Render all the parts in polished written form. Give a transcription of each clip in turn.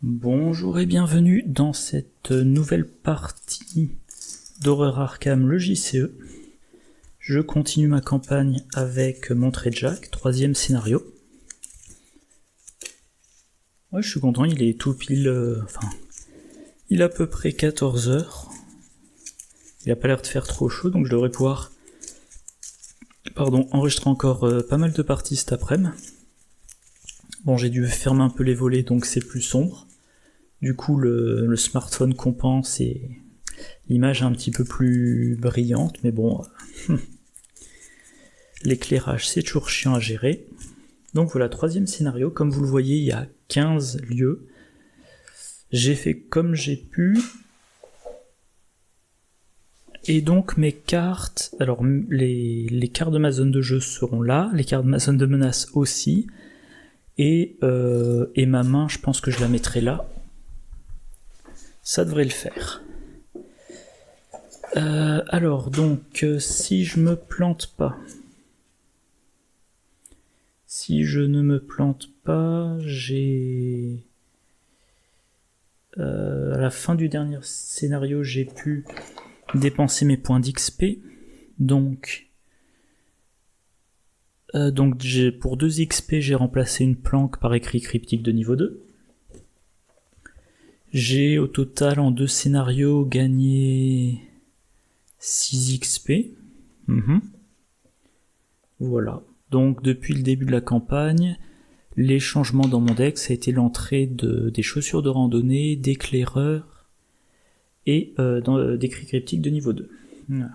Bonjour et bienvenue dans cette nouvelle partie d'Horreur Arkham, le JCE. Je continue ma campagne avec Monterey Jack, 3e scénario. Ouais, je suis content, il est tout pile... il a à peu près 14 heures. Il a pas l'air de faire trop chaud, donc je devrais pouvoir... enregistrer encore pas mal de parties cet après-midi. Bon, j'ai dû fermer un peu les volets, donc c'est plus sombre. Du coup, le smartphone compense et l'image est un petit peu plus brillante, mais bon, l'éclairage c'est toujours chiant à gérer. Donc voilà, 3e scénario, comme vous le voyez, il y a 15 lieux. J'ai fait comme j'ai pu. Et donc mes cartes, alors les cartes de ma zone de jeu seront là, les cartes de ma zone de menace aussi, et ma main, je pense que je la mettrai là. Ça devrait le faire. Alors, donc, si je me plante pas... Si je ne me plante pas, j'ai... à la fin du dernier scénario, j'ai pu dépenser mes points d'XP. Donc pour 2 XP, j'ai remplacé une planque par écrit cryptique de niveau 2. J'ai au total en 2 scénarios gagné 6 XP. Voilà. Donc depuis le début de la campagne, les changements dans mon deck, ça a été l'entrée des chaussures de randonnée, d'éclaireurs et d'écrit cryptique de niveau 2. Voilà.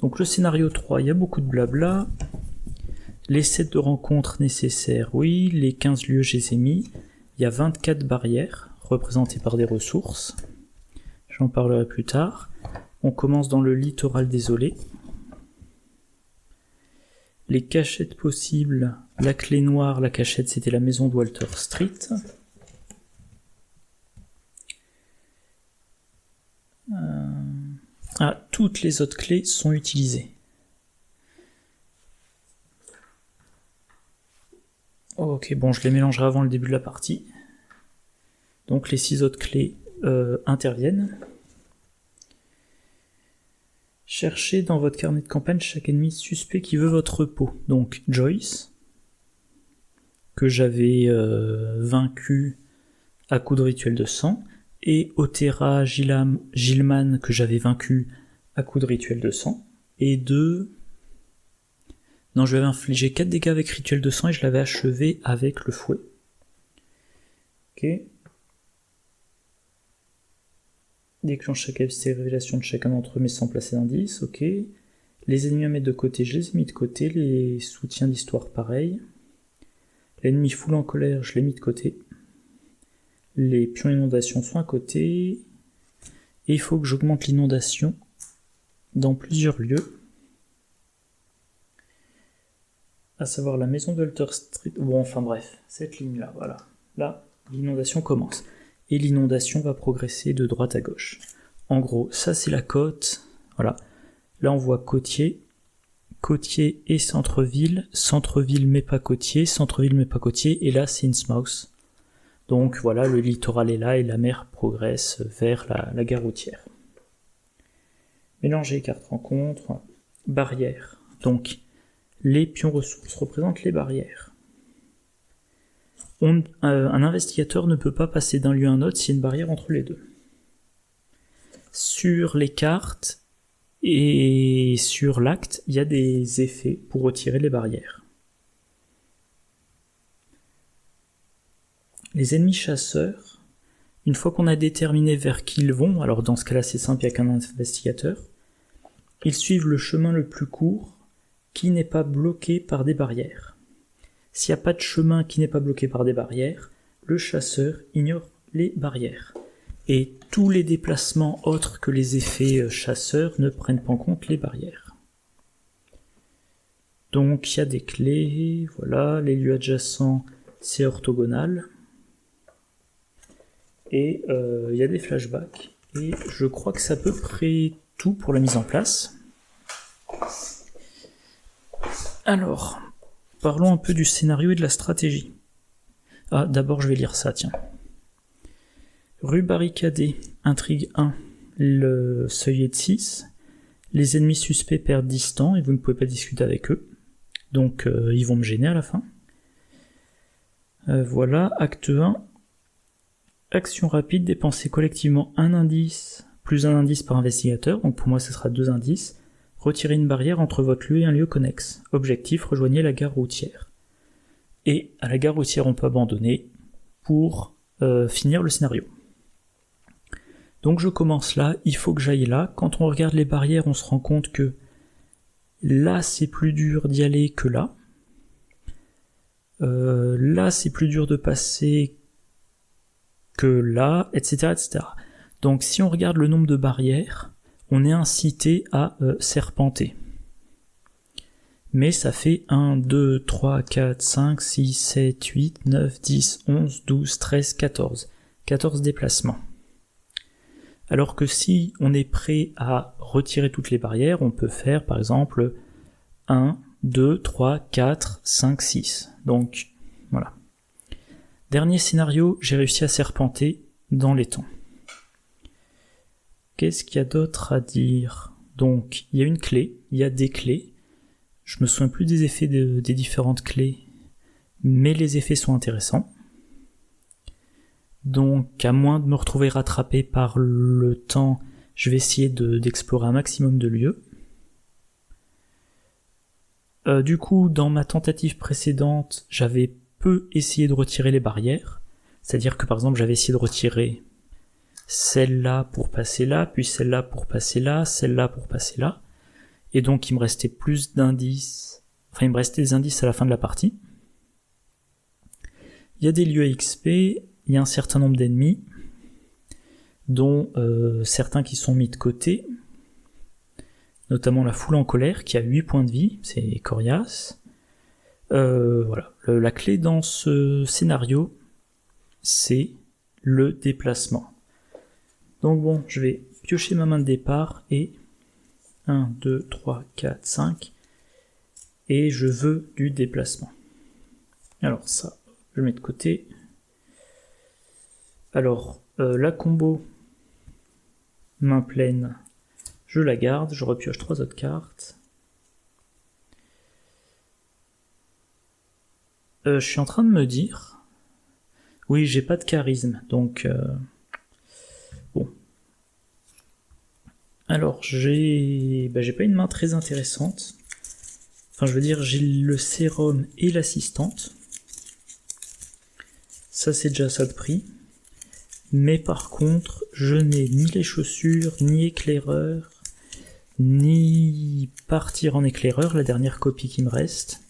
Donc le scénario 3, il y a beaucoup de blabla. Les 7 de rencontres nécessaires, oui. Les 15 lieux, je les ai mis. Il y a 24 barrières, représentées par des ressources. J'en parlerai plus tard. On commence dans le littoral désolé. Les cachettes possibles, la clé noire, la cachette, c'était la maison de Walter Street. Toutes les autres clés sont utilisées. Ok, bon, je les mélangerai avant le début de la partie. Donc les 6 autres clés interviennent. Cherchez dans votre carnet de campagne chaque ennemi suspect qui veut votre peau. Donc Joyce, que j'avais vaincu à coup de rituel de sang, et Otera Gilman, que j'avais vaincu à coup de rituel de sang, et Non, je lui avais infligé 4 dégâts avec rituel de sang et je l'avais achevé avec le fouet. Ok. Déclenche chaque révélation de chacun d'entre eux mais sans placer d'indice, ok. Les ennemis à mettre de côté, je les ai mis de côté. Les soutiens d'histoire, pareil. L'ennemi foule en colère, je l'ai mis de côté. Les pions inondation sont à côté. Et il faut que j'augmente l'inondation dans plusieurs lieux. À savoir la maison de Walter Street. Bon, enfin bref, cette ligne-là, voilà. Là, l'inondation commence. Et l'inondation va progresser de droite à gauche. En gros, ça c'est la côte. Voilà. Là on voit côtier. Côtier et centre-ville. Centre-ville mais pas côtier. Centre-ville mais pas côtier. Et là c'est Innsmouth. Donc voilà, le littoral est là et la mer progresse vers la gare routière. Mélanger carte rencontre. Barrière. Donc les pions ressources représentent les barrières. Un investigateur ne peut pas passer d'un lieu à un autre s'il y a une barrière entre les deux. Sur les cartes et sur l'acte, il y a des effets pour retirer les barrières. Les ennemis chasseurs, une fois qu'on a déterminé vers qui ils vont, alors dans ce cas-là c'est simple, il n'y a qu'un investigateur, ils suivent le chemin le plus court qui n'est pas bloqué par des barrières. S'il n'y a pas de chemin qui n'est pas bloqué par des barrières, le chasseur ignore les barrières. Et tous les déplacements autres que les effets chasseurs ne prennent pas en compte les barrières. Donc il y a des clés, voilà, les lieux adjacents, c'est orthogonal. Et il y a des flashbacks. Et je crois que c'est à peu près tout pour la mise en place. Alors... parlons un peu du scénario et de la stratégie. D'abord je vais lire ça, tiens. Rue barricadée, intrigue 1, le seuil est de 6. Les ennemis suspects perdent 10 temps et vous ne pouvez pas discuter avec eux. Donc ils vont me gêner à la fin. Voilà, acte 1. Action rapide, dépensez collectivement un indice, plus un indice par investigateur, donc pour moi ce sera 2 indices. Retirez une barrière entre votre lieu et un lieu connexe. Objectif, rejoignez la gare routière. Et à la gare routière on peut abandonner pour finir le scénario. Donc je commence là, il faut que j'aille là. Quand on regarde les barrières, on se rend compte que là c'est plus dur d'y aller que là. Là c'est plus dur de passer que là, etc., etc. Donc si on regarde le nombre de barrières, on est incité à serpenter. Mais ça fait 1, 2, 3, 4, 5, 6, 7, 8, 9, 10, 11, 12, 13, 14. 14 déplacements. Alors que si on est prêt à retirer toutes les barrières, on peut faire par exemple 1, 2, 3, 4, 5, 6. Donc voilà. Dernier scénario, j'ai réussi à serpenter dans les temps. Qu'est-ce qu'il y a d'autre à dire? Donc, il y a une clé, il y a des clés. Je me souviens plus des effets des différentes clés, mais les effets sont intéressants. Donc, à moins de me retrouver rattrapé par le temps, je vais essayer d'explorer un maximum de lieux. Du coup, dans ma tentative précédente, j'avais peu essayé de retirer les barrières. C'est-à-dire que par exemple, j'avais essayé de retirer celle-là pour passer là, puis celle-là pour passer là, celle-là pour passer là. Et donc il me restait plus d'indices, enfin il me restait des indices à la fin de la partie. Il y a des lieux XP, il y a un certain nombre d'ennemis, dont certains qui sont mis de côté, notamment la foule en colère qui a 8 points de vie, c'est coriace. Voilà. La clé dans ce scénario, c'est le déplacement. Donc bon, je vais piocher ma main de départ et 1, 2, 3, 4, 5 et je veux du déplacement. Alors ça, je mets de côté. Alors, la combo main pleine, je la garde, je repioche 3 autres cartes. Je suis en train de me dire... Oui, j'ai pas de charisme, donc... Bon. Alors, j'ai pas une main très intéressante. Enfin, je veux dire, j'ai le sérum et l'assistante. Ça, c'est déjà ça de prix. Mais par contre, je n'ai ni les chaussures, ni éclaireur, ni partir en éclaireur, la dernière copie qui me reste.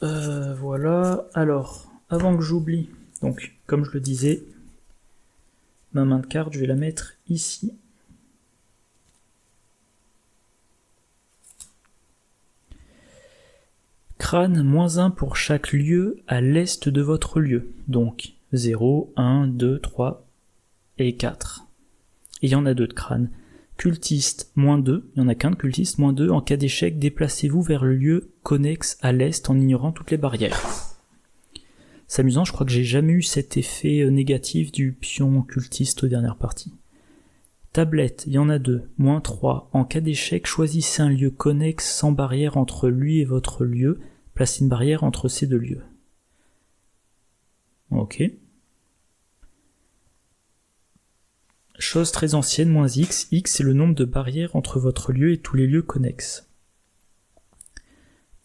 Voilà. Alors, avant que j'oublie, donc, comme je le disais, ma main de carte, je vais la mettre ici. Crâne, -1 pour chaque lieu à l'est de votre lieu. Donc, 0, 1, 2, 3 et 4. Et il y en a 2 de crâne. Cultiste, -2, il n'y en a qu'un de cultiste, -2. En cas d'échec, déplacez-vous vers le lieu connexe à l'est en ignorant toutes les barrières. C'est amusant, je crois que j'ai jamais eu cet effet négatif du pion cultiste aux dernières parties. Tablette, il y en a 2, -3. En cas d'échec, choisissez un lieu connexe sans barrière entre lui et votre lieu. Placez une barrière entre ces 2 lieux. Ok. Chose très ancienne, -X. X, c'est le nombre de barrières entre votre lieu et tous les lieux connexes.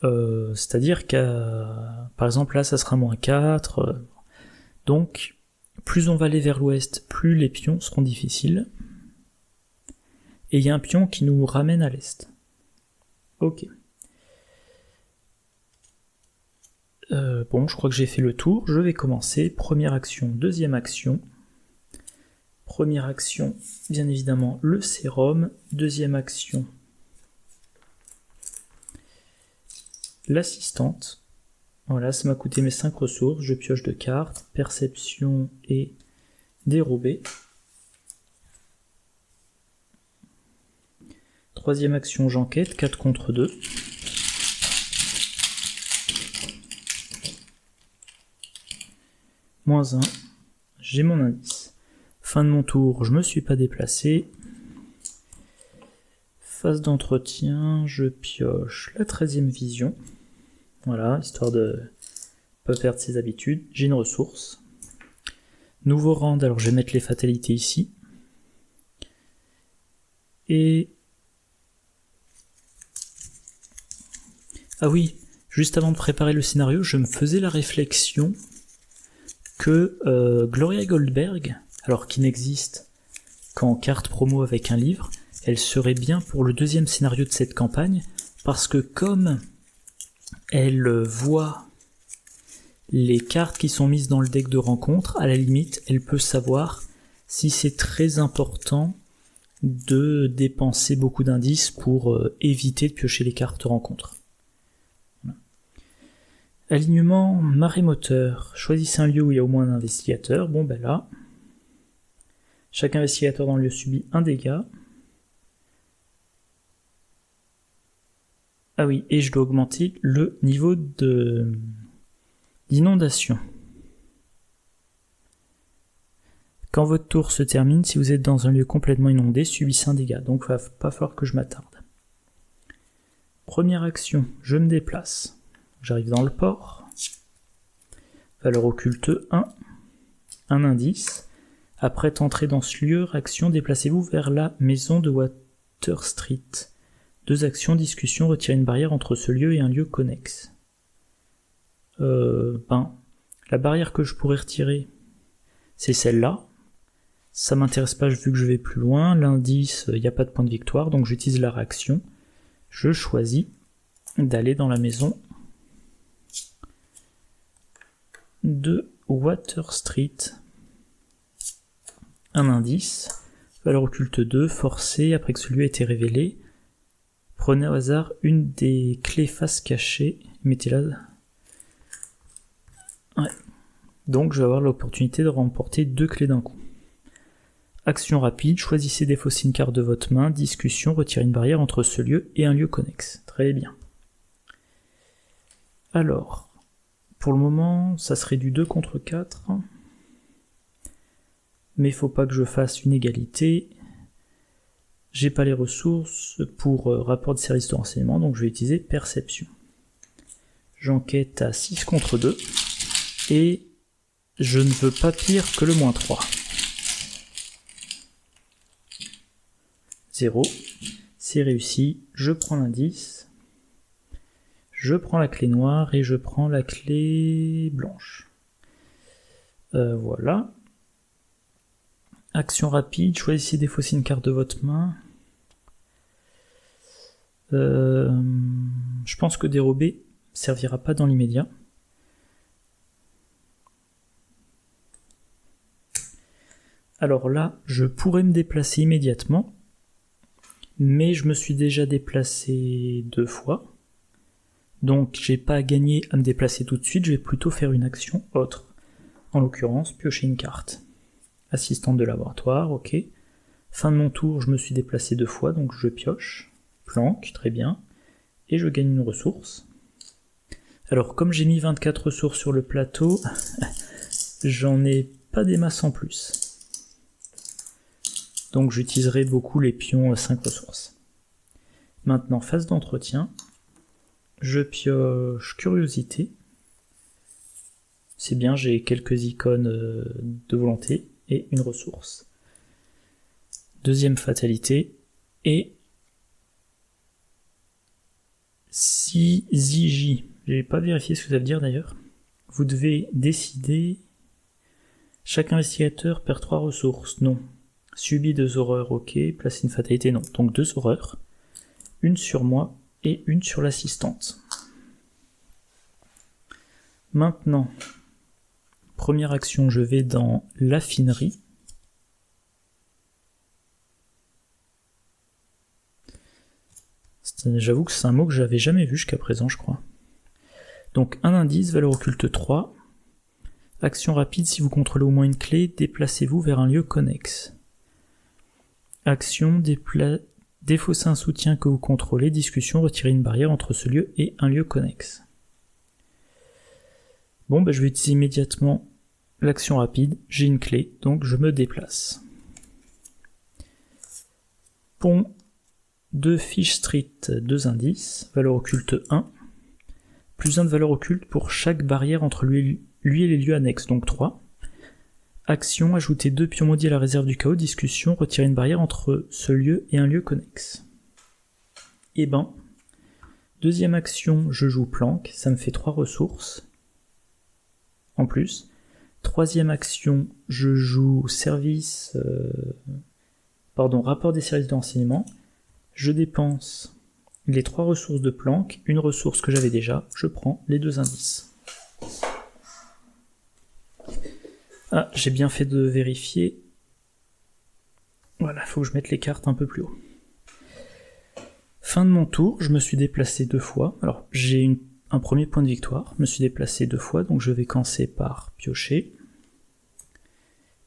C'est-à-dire qu'à... Par exemple, là, ça sera -4. Donc, plus on va aller vers l'ouest, plus les pions seront difficiles. Et il y a un pion qui nous ramène à l'est. Ok. Bon, je crois que j'ai fait le tour. Je vais commencer. Première action, deuxième action. Première action, bien évidemment, le sérum. Deuxième action, l'assistante. Voilà, ça m'a coûté mes 5 ressources. Je pioche 2 cartes. Perception et dérobé. Troisième action, j'enquête. 4 contre 2. -1. J'ai mon indice. Fin de mon tour, je me suis pas déplacé. Phase d'entretien, je pioche la 13e vision. Voilà, histoire de pas perdre ses habitudes. J'ai une ressource. Nouveau round, alors je vais mettre les fatalités ici. Et... ah oui, juste avant de préparer le scénario, je me faisais la réflexion que Gloria Goldberg, alors qui n'existe qu'en carte promo avec un livre, elle serait bien pour le deuxième scénario de cette campagne, parce que comme elle voit les cartes qui sont mises dans le deck de rencontre, à la limite, elle peut savoir si c'est très important de dépenser beaucoup d'indices pour éviter de piocher les cartes rencontre. Voilà. Alignement marémoteur. Choisissez un lieu où il y a au moins un investigateur. Bon ben là, chaque investigateur dans le lieu subit un dégât. Ah oui, et je dois augmenter le niveau d'inondation. Quand votre tour se termine, si vous êtes dans un lieu complètement inondé, subissez un dégât, donc il va pas falloir que je m'attarde. Première action, je me déplace. J'arrive dans le port. Valeur occulte 1. Un indice. Après être entré dans ce lieu, action, déplacez-vous vers la maison de Water Street. 2 actions, discussion, retirer une barrière entre ce lieu et un lieu connexe. La barrière que je pourrais retirer, c'est celle-là. Ça m'intéresse pas vu que je vais plus loin. L'indice, il n'y a pas de point de victoire, donc j'utilise la réaction. Je choisis d'aller dans la maison de Water Street. Un indice, valeur occulte 2, forcé, après que ce lieu a été révélé. Prenez au hasard une des clés face cachée, mettez-la. Ouais. Donc je vais avoir l'opportunité de remporter 2 clés d'un coup. Action rapide, choisissez défausser une carte de votre main, discussion, retirez une barrière entre ce lieu et un lieu connexe. Très bien. Alors, pour le moment, ça serait du 2 contre 4. Mais il faut pas que je fasse une égalité. J'ai pas les ressources pour rapport de service de renseignement, donc je vais utiliser perception. J'enquête à 6 contre 2. Et je ne veux pas pire que le -3. 0. C'est réussi. Je prends l'indice. Je prends la clé noire et je prends la clé blanche. Voilà. Action rapide. Choisissez défausser une carte de votre main. Je pense que dérober servira pas dans l'immédiat. Alors là, je pourrais me déplacer immédiatement, mais je me suis déjà déplacé 2 fois, donc j'ai pas à gagner à me déplacer tout de suite, je vais plutôt faire une action autre, en l'occurrence piocher une carte. Assistante de laboratoire, ok. Fin de mon tour, je me suis déplacé 2 fois, donc je pioche, planque, très bien, et je gagne une ressource. Alors comme j'ai mis 24 ressources sur le plateau, j'en ai pas des masses en plus. Donc j'utiliserai beaucoup les pions 5 ressources. Maintenant, phase d'entretien. Je pioche curiosité. C'est bien, j'ai quelques icônes de volonté et une ressource. Deuxième fatalité. Et 6IJ. J'ai pas vérifié ce que ça veut dire d'ailleurs. Vous devez décider. Chaque investigateur perd 3 ressources. Non. Subit 2 horreurs, ok. Place une fatalité, non. Donc 2 horreurs. Une sur moi et une sur l'assistante. Maintenant, première action, je vais dans l'affinerie. J'avoue que c'est un mot que j'avais jamais vu jusqu'à présent, je crois. Donc un indice, valeur occulte 3. Action rapide, si vous contrôlez au moins une clé, déplacez-vous vers un lieu connexe. Action, défausser un soutien que vous contrôlez, discussion, retirer une barrière entre ce lieu et un lieu connexe. Bon, je vais utiliser immédiatement l'action rapide, j'ai une clé, donc je me déplace. Pont de Fish Street, 2 indices, valeur occulte 1, plus 1 de valeur occulte pour chaque barrière entre lui et les lieux annexes, donc 3. Action, ajouter 2 pions maudits à la réserve du chaos, discussion, retirer une barrière entre ce lieu et un lieu connexe. Et ben, deuxième action, je joue planque, ça me fait 3 ressources, en plus. Troisième action, je joue rapport des services de renseignement, je dépense les 3 ressources de planque, une ressource que j'avais déjà, je prends les 2 indices. Ah, j'ai bien fait de vérifier. Voilà, faut que je mette les cartes un peu plus haut. Fin de mon tour, je me suis déplacé 2 fois. Alors, j'ai un premier point de victoire, je me suis déplacé 2 fois, donc je vais commencer par piocher.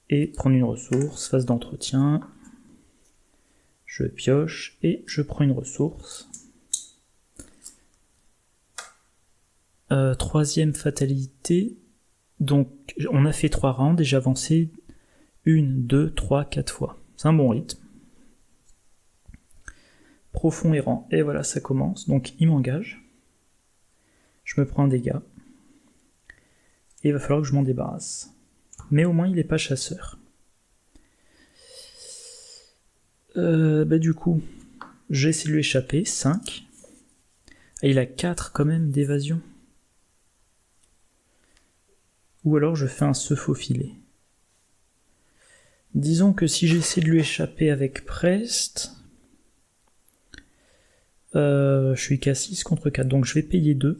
Et prendre une ressource, phase d'entretien. Je pioche et je prends une ressource. Troisième fatalité. Donc, on a fait 3 rounds et j'ai avancé 1, 2, 3, 4 fois. C'est un bon rythme. Profond errant. Et voilà, ça commence. Donc, il m'engage. Je me prends un dégât. Et il va falloir que je m'en débarrasse. Mais au moins, il n'est pas chasseur. Du coup, j'ai essayé de lui échapper. 5. Et il a 4 quand même d'évasion. Ou alors je fais un se faufiler. Disons que si j'essaie de lui échapper avec Prest, je suis qu'à 6 contre 4, donc je vais payer 2.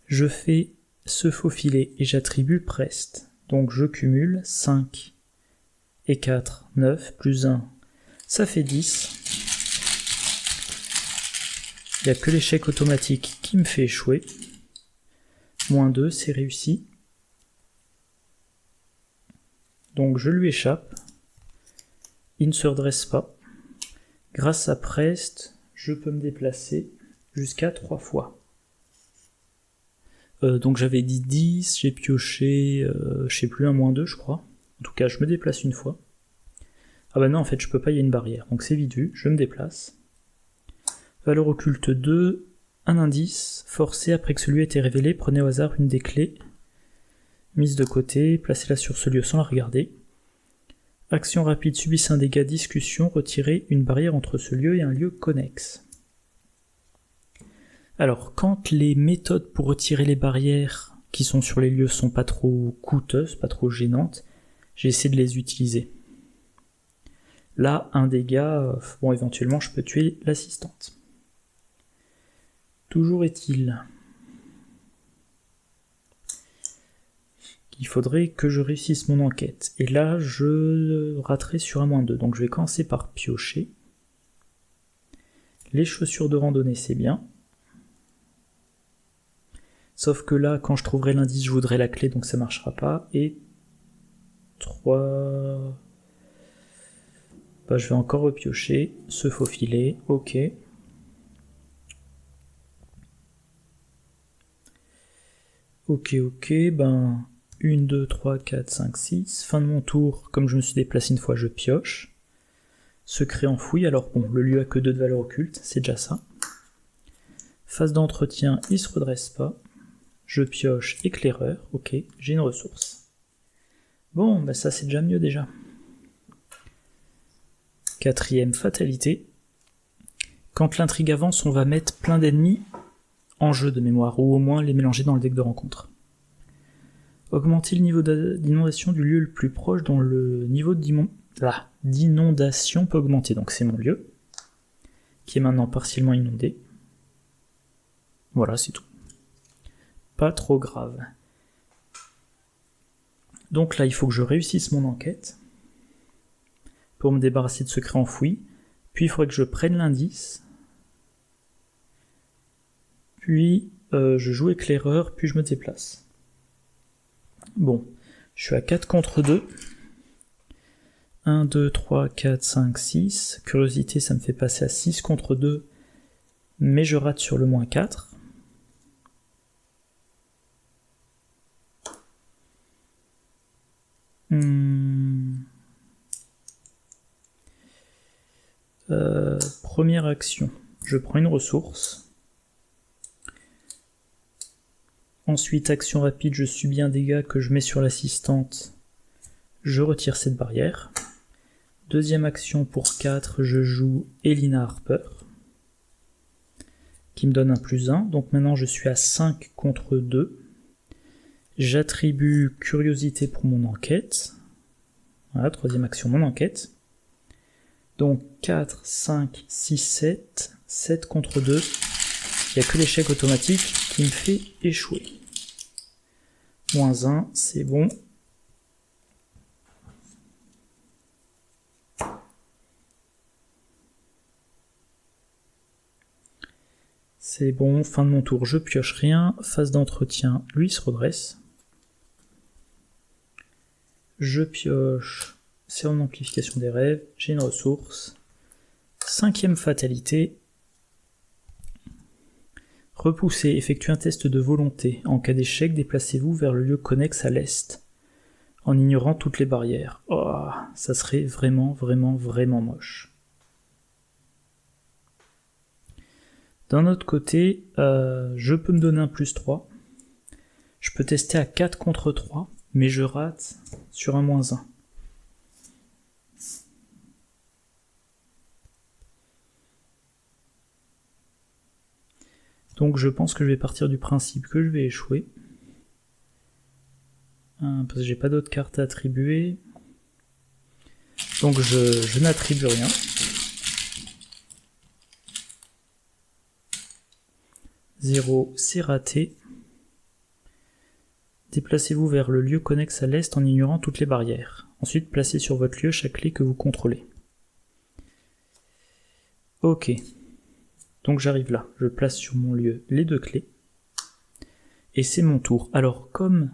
Je fais se faufiler et j'attribue Prest. Donc je cumule 5 et 4, 9, plus 1, ça fait 10. Il n'y a que l'échec automatique qui me fait échouer. Moins 2, c'est réussi. Donc je lui échappe. Il ne se redresse pas. Grâce à Prest, je peux me déplacer jusqu'à 3 fois. Donc j'avais dit 10, j'ai pioché, je sais plus, un moins 2 je crois. En tout cas, je me déplace une fois. Ah bah non, en fait, je peux pas, il y a une barrière. Donc c'est vite vu, je me déplace. Valeur occulte 2, un indice, forcé après que celui ait été révélé, prenez au hasard une des clés. Mise de côté, placez-la sur ce lieu sans la regarder. Action rapide, subissez un dégât, discussion, retirez une barrière entre ce lieu et un lieu connexe. Alors, quand les méthodes pour retirer les barrières qui sont sur les lieux sont pas trop coûteuses, pas trop gênantes, j'ai essayé de les utiliser. Là, un dégât, bon, éventuellement, je peux tuer l'assistante. Toujours est-il qu'il faudrait que je réussisse mon enquête. Et là, je raterai sur un moins 2. Donc je vais commencer par piocher. Les chaussures de randonnée, c'est bien. Sauf que là, quand je trouverai l'indice, je voudrais la clé, donc ça marchera pas. Et 3... Bah, je vais encore repiocher, se faufiler, ok. Ok, ben 1, 2, 3, 4, 5, 6. Fin de mon tour, comme je me suis déplacé une fois, je pioche. Secret enfoui, alors bon, le lieu a que 2 de valeur occulte, c'est déjà ça. Phase d'entretien, il se redresse pas. Je pioche éclaireur, ok, j'ai une ressource. Bon, bah ça c'est déjà mieux déjà. Quatrième fatalité. Quand l'intrigue avance, on va mettre plein d'ennemis en jeu de mémoire, ou au moins les mélanger dans le deck de rencontre. Augmenter le niveau d'inondation du lieu le plus proche dont le niveau d'inondation peut augmenter. Donc c'est mon lieu, qui est maintenant partiellement inondé. Voilà, c'est tout. Pas trop grave. Donc là, il faut que je réussisse mon enquête pour me débarrasser de secrets enfouis. Puis il faudrait que je prenne l'indice. Puis je joue éclaireur, puis je me déplace. Bon, je suis à 4 contre 2. 1, 2, 3, 4, 5, 6. Curiosité, ça me fait passer à 6 contre 2. Mais je rate sur le moins 4. Première action, je prends une ressource. Ensuite, action rapide, je subis un dégât que je mets sur l'assistante. Je retire cette barrière. Deuxième action pour 4, je joue Elina Harper, qui me donne un +1. Donc maintenant je suis à 5 contre 2. J'attribue curiosité pour mon enquête. Voilà, troisième action, mon enquête. Donc 4, 5, 6, 7. 7 contre 2. Il n'y a que l'échec automatique qui me fait échouer. -1, c'est bon. C'est bon, fin de mon tour, je pioche rien. Phase d'entretien, lui se redresse. Je pioche, c'est en amplification des rêves, j'ai une ressource. Cinquième fatalité. Repoussez, effectuez un test de volonté. En cas d'échec, déplacez-vous vers le lieu connexe à l'est, en ignorant toutes les barrières. Oh, ça serait vraiment, vraiment, vraiment moche. D'un autre côté, je peux me donner un +3. Je peux tester à 4 contre 3, mais je rate sur un -1. Donc je pense que je vais partir du principe que je vais échouer. Parce que j'ai pas d'autres cartes à attribuer. Donc je n'attribue rien. Zéro, c'est raté. Déplacez-vous vers le lieu connexe à l'est en ignorant toutes les barrières. Ensuite, placez sur votre lieu chaque clé que vous contrôlez. Ok. Donc j'arrive là. Je place sur mon lieu les 2 clés. Et c'est mon tour. Alors, comme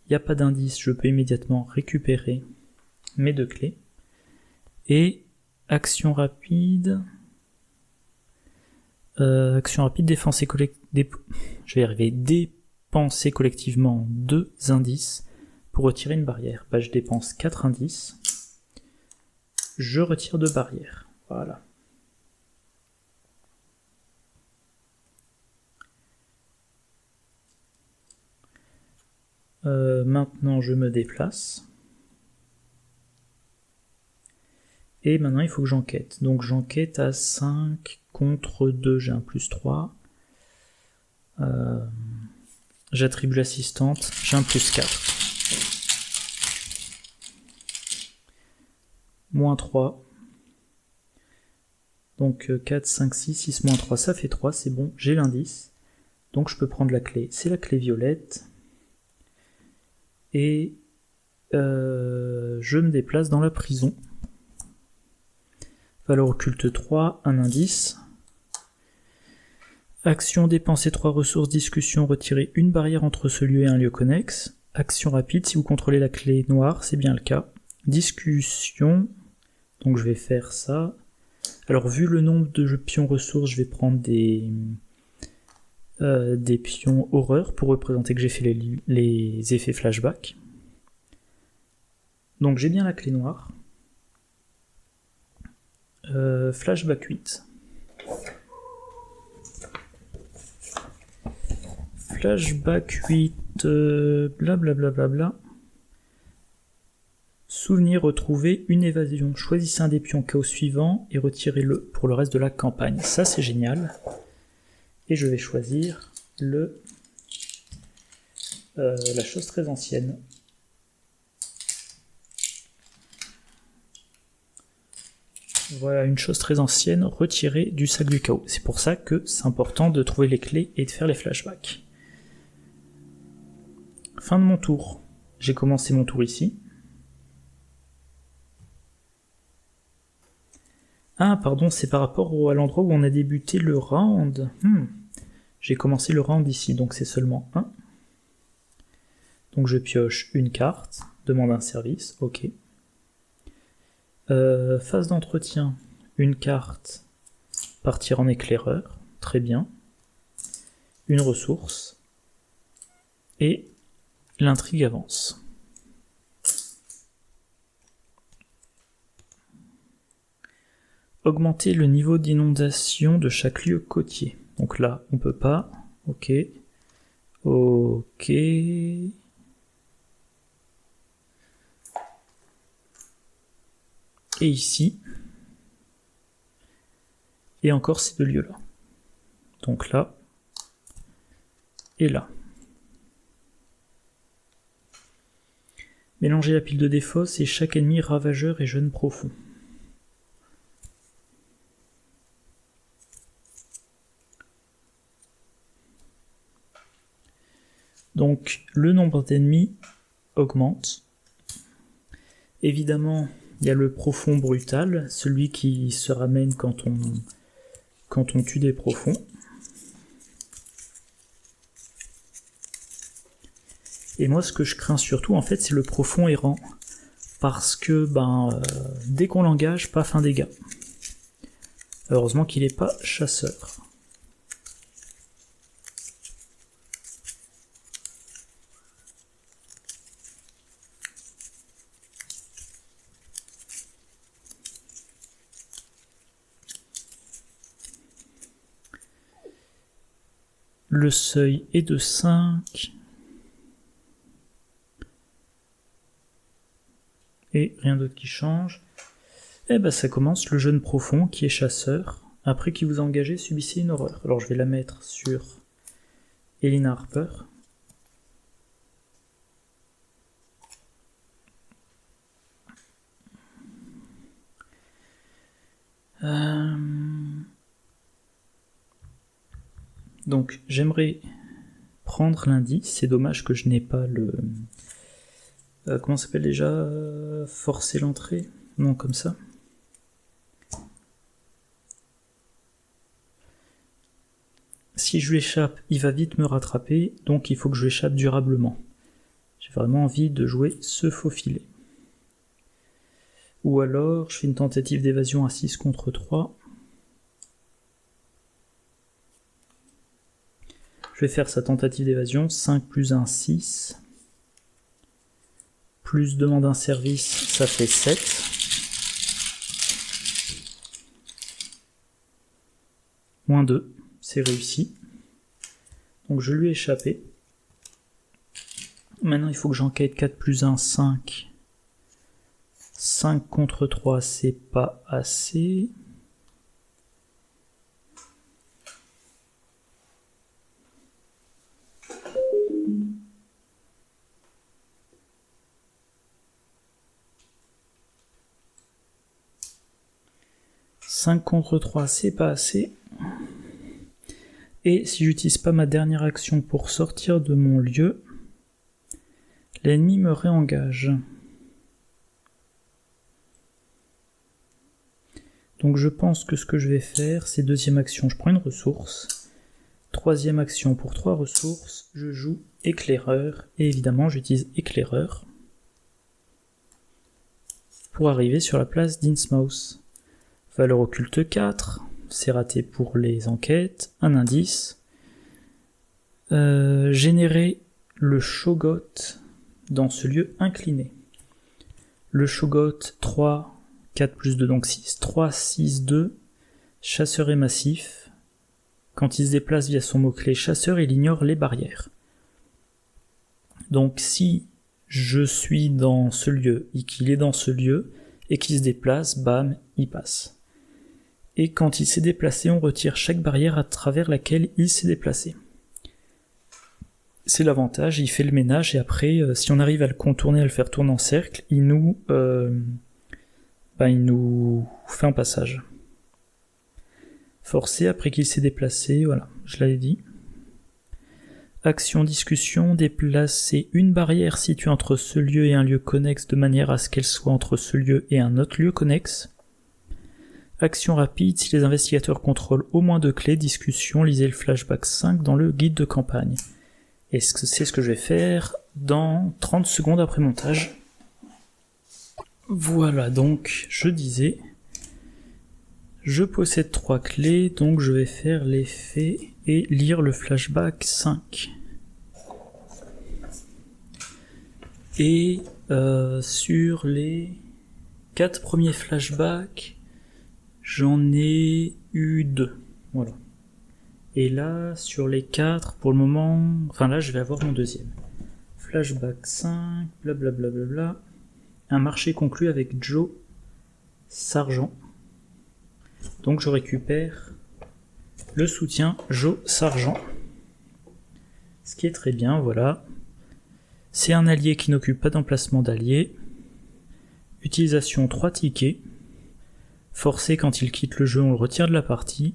il n'y a pas d'indice, je peux immédiatement récupérer mes 2 clés. Et action rapide... dépenser collectivement 2 indices pour retirer une barrière. Bah, je dépense 4 indices, je retire 2 barrières. Voilà. Maintenant je me déplace. Et maintenant il faut que j'enquête. Donc j'enquête à 5 contre 2, j'ai un +3. J'attribue l'assistante, j'ai un +4. -3. Donc 4, 5, 6, 6 -3, ça fait 3, c'est bon, j'ai l'indice. Donc je peux prendre la clé, c'est la clé violette. Et je me déplace dans la prison. Valeur occulte 3, un indice. Action, dépenser 3 ressources, discussion, retirer une barrière entre ce lieu et un lieu connexe. Action rapide, si vous contrôlez la clé noire, c'est bien le cas. Discussion, donc je vais faire ça. Alors vu le nombre de pions ressources, je vais prendre des pions horreur pour représenter que j'ai fait les effets flashback. Donc j'ai bien la clé noire. Flashback 8. Flashback 8, blablabla. Souvenir retrouvé, une évasion. Choisissez un des pions chaos suivants et retirez-le pour le reste de la campagne. Ça c'est génial. Et je vais choisir la chose très ancienne. Voilà, une chose très ancienne retirée du sac du chaos. C'est pour ça que c'est important de trouver les clés et de faire les flashbacks. Fin de mon tour. J'ai commencé mon tour ici. Ah, pardon, c'est par rapport à l'endroit où on a débuté le round. J'ai commencé le round ici, donc c'est seulement 1. Donc je pioche une carte, demande un service, ok. Phase d'entretien, une carte, partir en éclaireur, très bien. Une ressource, et l'intrigue avance. augmenter le niveau d'inondation de chaque lieu côtier. Donc là, on peut pas. Ok. Ok. Et ici. Et encore ces deux lieux-là. Donc là. Et là. Mélanger la pile de défausse et chaque ennemi ravageur et jeune profond. Donc le nombre d'ennemis augmente. Évidemment, il y a le profond brutal, celui qui se ramène quand on tue des profonds. Et moi, ce que je crains surtout, en fait, c'est le profond errant. Parce que, dès qu'on l'engage, paf, un dégât. Heureusement qu'il n'est pas chasseur. Le seuil est de 5. Et rien d'autre qui change. Et ça commence le jeune profond qui est chasseur. Après qui vous engagez, subissez une horreur. Alors je vais la mettre sur Elina Harper. Donc j'aimerais prendre l'indice. C'est dommage que je n'ai pas le... comment ça s'appelle déjà forcer l'entrée? Non, comme ça. Si je lui échappe, il va vite me rattraper, donc il faut que je lui échappe durablement. J'ai vraiment envie de jouer ce faufiler. Ou alors, je fais une tentative d'évasion à 6 contre 3. Je vais faire sa tentative d'évasion, 5 plus 1, 6. Plus demande un service, ça fait 7. Moins 2, c'est réussi. Donc je lui ai échappé. Maintenant il faut que j'enquête 4 plus 1, 5. 5 contre 3, c'est pas assez. « 5 contre 3, c'est pas assez. Et si j'utilise pas ma dernière action pour sortir de mon lieu, l'ennemi me réengage. Donc je pense que ce que je vais faire, c'est deuxième action, je prends une ressource. Troisième action, pour 3 ressources, je joue éclaireur. Et évidemment, j'utilise éclaireur pour arriver sur la place d'Innsmouth. Valeur occulte 4, c'est raté pour les enquêtes. Un indice. Générer le Shoggoth dans ce lieu incliné. Le Shoggoth 3, 4 plus 2, donc 6. 3, 6, 2. Chasseur et massif. Quand il se déplace via son mot-clé chasseur, il ignore les barrières. Donc si je suis dans ce lieu et qu'il est dans ce lieu et qu'il se déplace, bam, il passe. Et quand il s'est déplacé, on retire chaque barrière à travers laquelle il s'est déplacé. C'est l'avantage, il fait le ménage et après, si on arrive à le contourner, à le faire tourner en cercle, il nous fait un passage. Forcé après qu'il s'est déplacé, voilà, je l'avais dit. Action discussion, déplacer une barrière située entre ce lieu et un lieu connexe de manière à ce qu'elle soit entre ce lieu et un autre lieu connexe. Action rapide, si les investigateurs contrôlent au moins 2 clés, discussion, lisez le flashback 5 dans le guide de campagne. Et c'est ce que je vais faire dans 30 secondes après montage. Voilà, donc je disais, je possède 3 clés, donc je vais faire l'effet et lire le flashback 5. Et sur les 4 premiers flashbacks, J'en ai eu 2. Voilà. Et là, sur les 4, pour le moment... Enfin là, je vais avoir mon deuxième. Flashback 5, blablabla. Bla bla bla. Un marché conclu avec Joe Sargent. Donc je récupère le soutien Joe Sargent. Ce qui est très bien, voilà. C'est un allié qui n'occupe pas d'emplacement d'allié. Utilisation 3 tickets. Forcé quand il quitte le jeu, on le retire de la partie.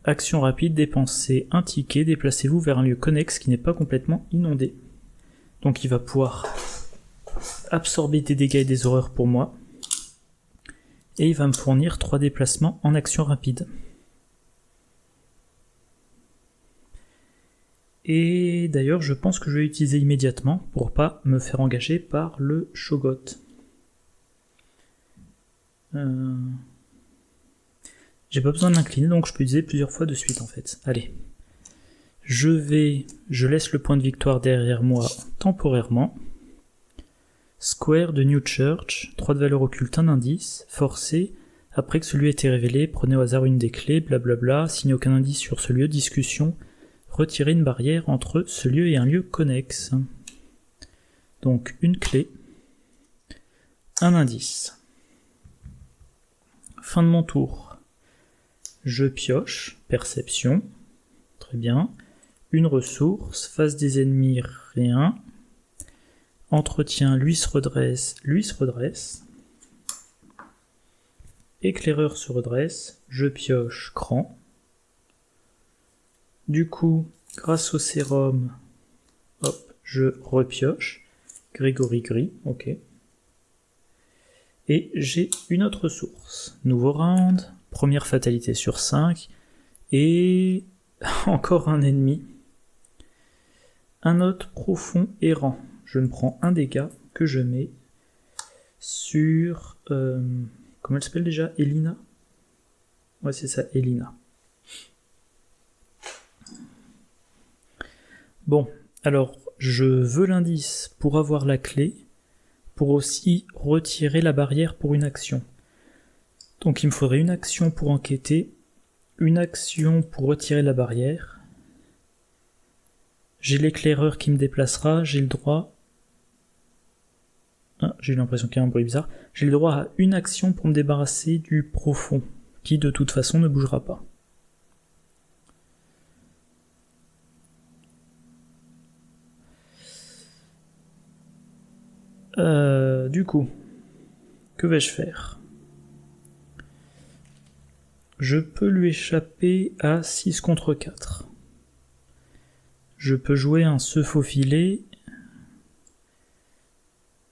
Action rapide, dépensez un ticket, déplacez-vous vers un lieu connexe qui n'est pas complètement inondé. Donc il va pouvoir absorber des dégâts et des horreurs pour moi. Et il va me fournir 3 déplacements en action rapide. Et d'ailleurs, je pense que je vais l'utiliser immédiatement pour pas me faire engager par le Shogot. J'ai pas besoin de m'incliner, donc je peux utiliser plusieurs fois de suite en fait. Allez. Je laisse le point de victoire derrière moi temporairement. Square de New Church, 3 de valeur occulte, un indice, forcé. Après que ce lieu ait été révélé, prenez au hasard une des clés, blablabla, signez aucun indice sur ce lieu, discussion. Retirez une barrière entre ce lieu et un lieu connexe. Donc une clé, un indice. Fin de mon tour. Je pioche, perception, très bien. Une ressource, face des ennemis, rien. Entretien, lui se redresse, lui se redresse. Éclaireur se redresse, je pioche, cran. Du coup, grâce au sérum, hop, je repioche. Grégory gris, ok. Et j'ai une autre source. Nouveau round, première fatalité sur 5. Et encore un ennemi. Un hôte profond errant. Je me prends un dégât que je mets sur... comment elle s'appelle déjà? Elina? Ouais, c'est ça, Elina. Bon, alors, je veux l'indice pour avoir la clé, pour aussi retirer la barrière pour une action. Donc il me faudrait une action pour enquêter, une action pour retirer la barrière. J'ai l'éclaireur qui me déplacera, j'ai le droit... Ah, j'ai eu l'impression qu'il y a un bruit bizarre. J'ai le droit à une action pour me débarrasser du profond, qui de toute façon ne bougera pas. Du coup, que vais-je faire? Je peux lui échapper à 6 contre 4. Je peux jouer un se faufiler.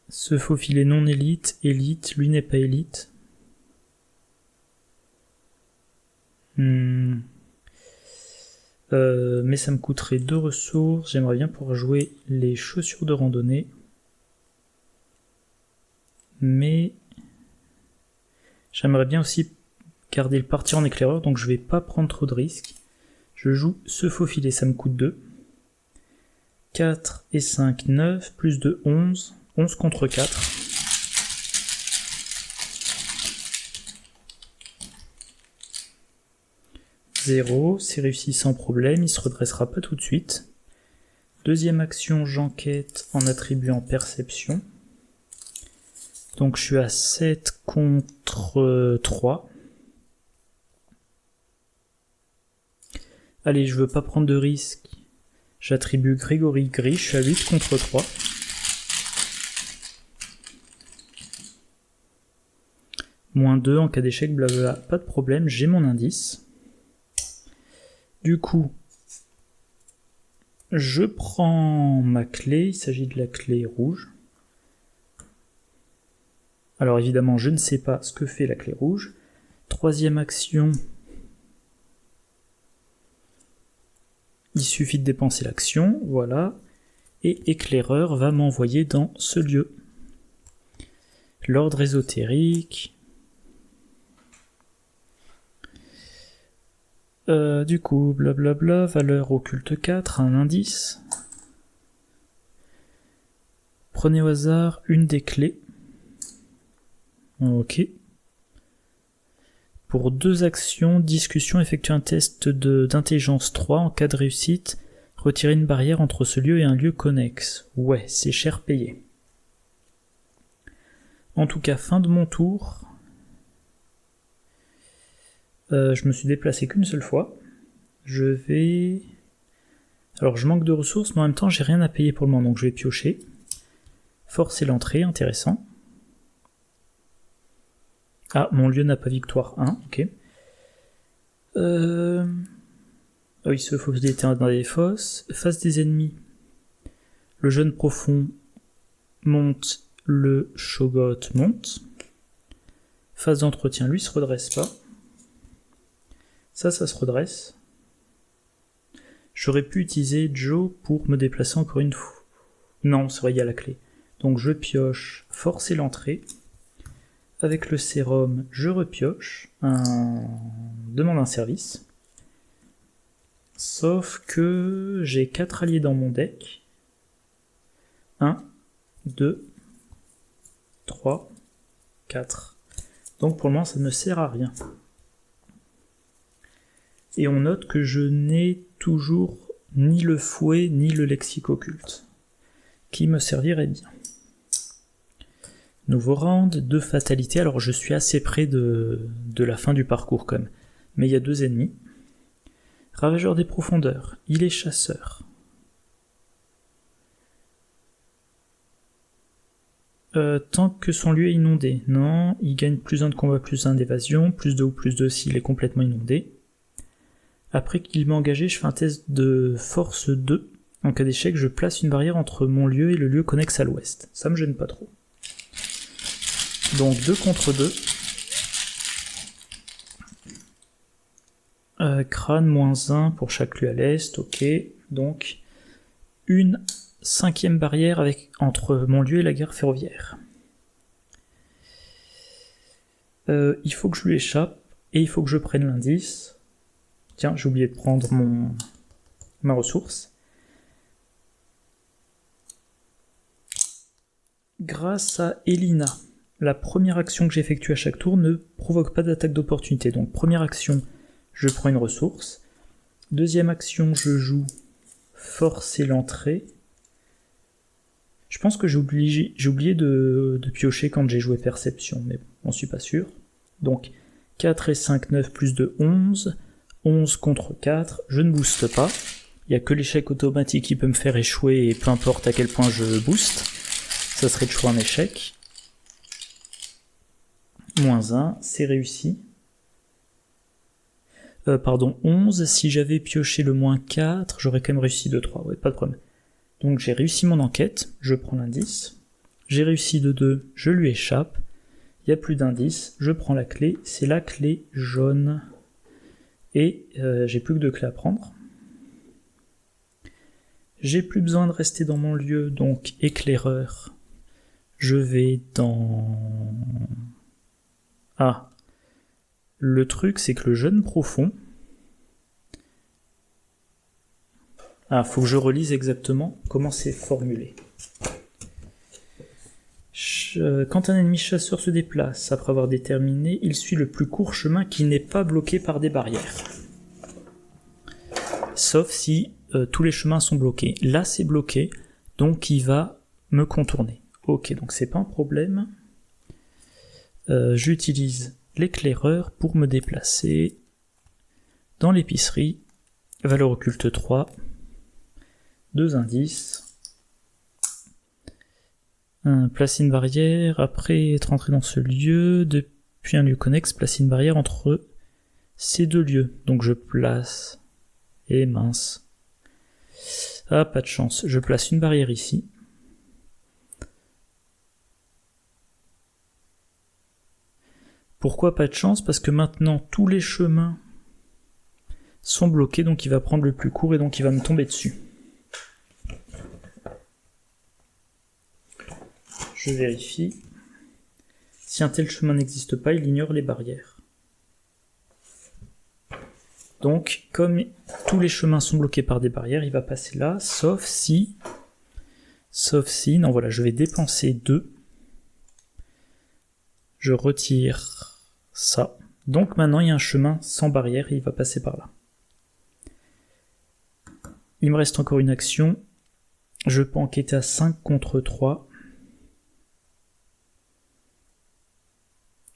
Se faufiler non élite, élite, lui n'est pas élite. Mais ça me coûterait 2 ressources. J'aimerais bien pouvoir jouer les chaussures de randonnée. Mais j'aimerais bien aussi garder le parti en éclaireur, donc je vais pas prendre trop de risques. Je joue se faufiler, ça me coûte 2. 4 et 5, 9, plus de 11. 11 contre 4. Zéro, c'est réussi sans problème, il se redressera pas tout de suite. Deuxième action, j'enquête en attribuant perception. Donc je suis à 7 contre 3. Allez, je veux pas prendre de risque. J'attribue Grégory gris, je suis à 8 contre 3. Moins 2 en cas d'échec, blablabla, pas de problème, j'ai mon indice. Du coup, je prends ma clé, il s'agit de la clé rouge. Alors évidemment, je ne sais pas ce que fait la clé rouge. Troisième action, il suffit de dépenser l'action, voilà. Et éclaireur va m'envoyer dans ce lieu. L'ordre ésotérique. Du coup, blablabla, valeur occulte 4, un indice. Prenez au hasard une des clés. Ok. Pour 2 actions, discussion, effectuer un test d'intelligence 3. En cas de réussite, retirer une barrière entre ce lieu et un lieu connexe. Ouais, c'est cher payé. En tout cas, fin de mon tour. Je me suis déplacé qu'une seule fois. Je vais... Alors je manque de ressources, mais en même temps j'ai rien à payer pour le moment, donc je vais piocher. Forcer l'entrée, intéressant. Ah, mon lieu n'a pas victoire 1, ok. Ah oui, il faut des terrains dans les fosses. Face des ennemis. Le jeune profond monte, le shogot monte. Phase d'entretien, lui se redresse pas. Ça se redresse. J'aurais pu utiliser Joe pour me déplacer encore une fois. Non, c'est vrai, il y a la clé. Donc je pioche, forcer l'entrée. Avec le sérum, je repioche. Demande un service. Sauf que j'ai 4 alliés dans mon deck. 1, 2, 3, 4. Donc pour le moment, ça ne sert à rien. Et on note que je n'ai toujours ni le fouet ni le lexique occulte, qui me servirait bien. Nouveau round, 2 fatalités, alors je suis assez près de la fin du parcours quand même. Mais il y a 2 ennemis. Ravageur des profondeurs, il est chasseur. Tant que son lieu est inondé, non, il gagne plus 1 de combat, plus 1 d'évasion, plus 2 ou plus 2 s'il est complètement inondé. Après qu'il m'a engagé, je fais un test de force 2. En cas d'échec, je place une barrière entre mon lieu et le lieu connexe à l'ouest. Ça me gêne pas trop. Donc 2 contre 2. Crâne, moins 1 pour chaque lieu à l'est, ok. Donc, une 5e barrière entre mon lieu et la gare ferroviaire. Il faut que je lui échappe, et il faut que je prenne l'indice. Tiens, j'ai oublié de prendre ma ressource. Grâce à Elina, la première action que j'effectue à chaque tour ne provoque pas d'attaque d'opportunité. Donc première action, je prends une ressource. Deuxième action, je joue forcer l'entrée. Je pense que j'ai oublié de piocher quand j'ai joué perception, mais bon, j'en suis pas sûr. Donc 4 et 5, 9 plus 2, 11. 11 contre 4, je ne booste pas. Il n'y a que l'échec automatique qui peut me faire échouer, et peu importe à quel point je booste, ça serait toujours un échec. Moins 1, c'est réussi. Pardon, 11, si j'avais pioché le moins 4, j'aurais quand même réussi de 3, ouais, pas de problème. Donc j'ai réussi mon enquête, je prends l'indice. J'ai réussi de 2, je lui échappe. Il n'y a plus d'indice, je prends la clé, c'est la clé jaune. Et j'ai plus que 2 clés à prendre. J'ai plus besoin de rester dans mon lieu, donc éclaireur. Je vais dans... Ah. Le truc, c'est que le jeune profond... Ah, faut que je relise exactement comment c'est formulé. Quand un ennemi chasseur se déplace, après avoir déterminé, il suit le plus court chemin qui n'est pas bloqué par des barrières. Sauf si tous les chemins sont bloqués. Là, c'est bloqué, donc il va me contourner. Ok, donc c'est pas un problème. J'utilise l'éclaireur pour me déplacer dans l'épicerie. Valeur occulte 3. 2 indices. Placer une barrière, après être entré dans ce lieu, depuis un lieu connexe, placer une barrière entre ces 2 lieux. Donc je place... Et mince. Ah, pas de chance. Je place une barrière ici. Pourquoi pas de chance? Parce que maintenant, tous les chemins sont bloqués, donc il va prendre le plus court et donc il va me tomber dessus. Je vérifie. Si un tel chemin n'existe pas, il ignore les barrières. Donc, comme tous les chemins sont bloqués par des barrières, il va passer là, sauf si... Non, voilà, je vais dépenser 2. Je retire ça. Donc maintenant il y a un chemin sans barrière et il va passer par là. Il me reste encore une action. Je peux enquêter à 5 contre 3.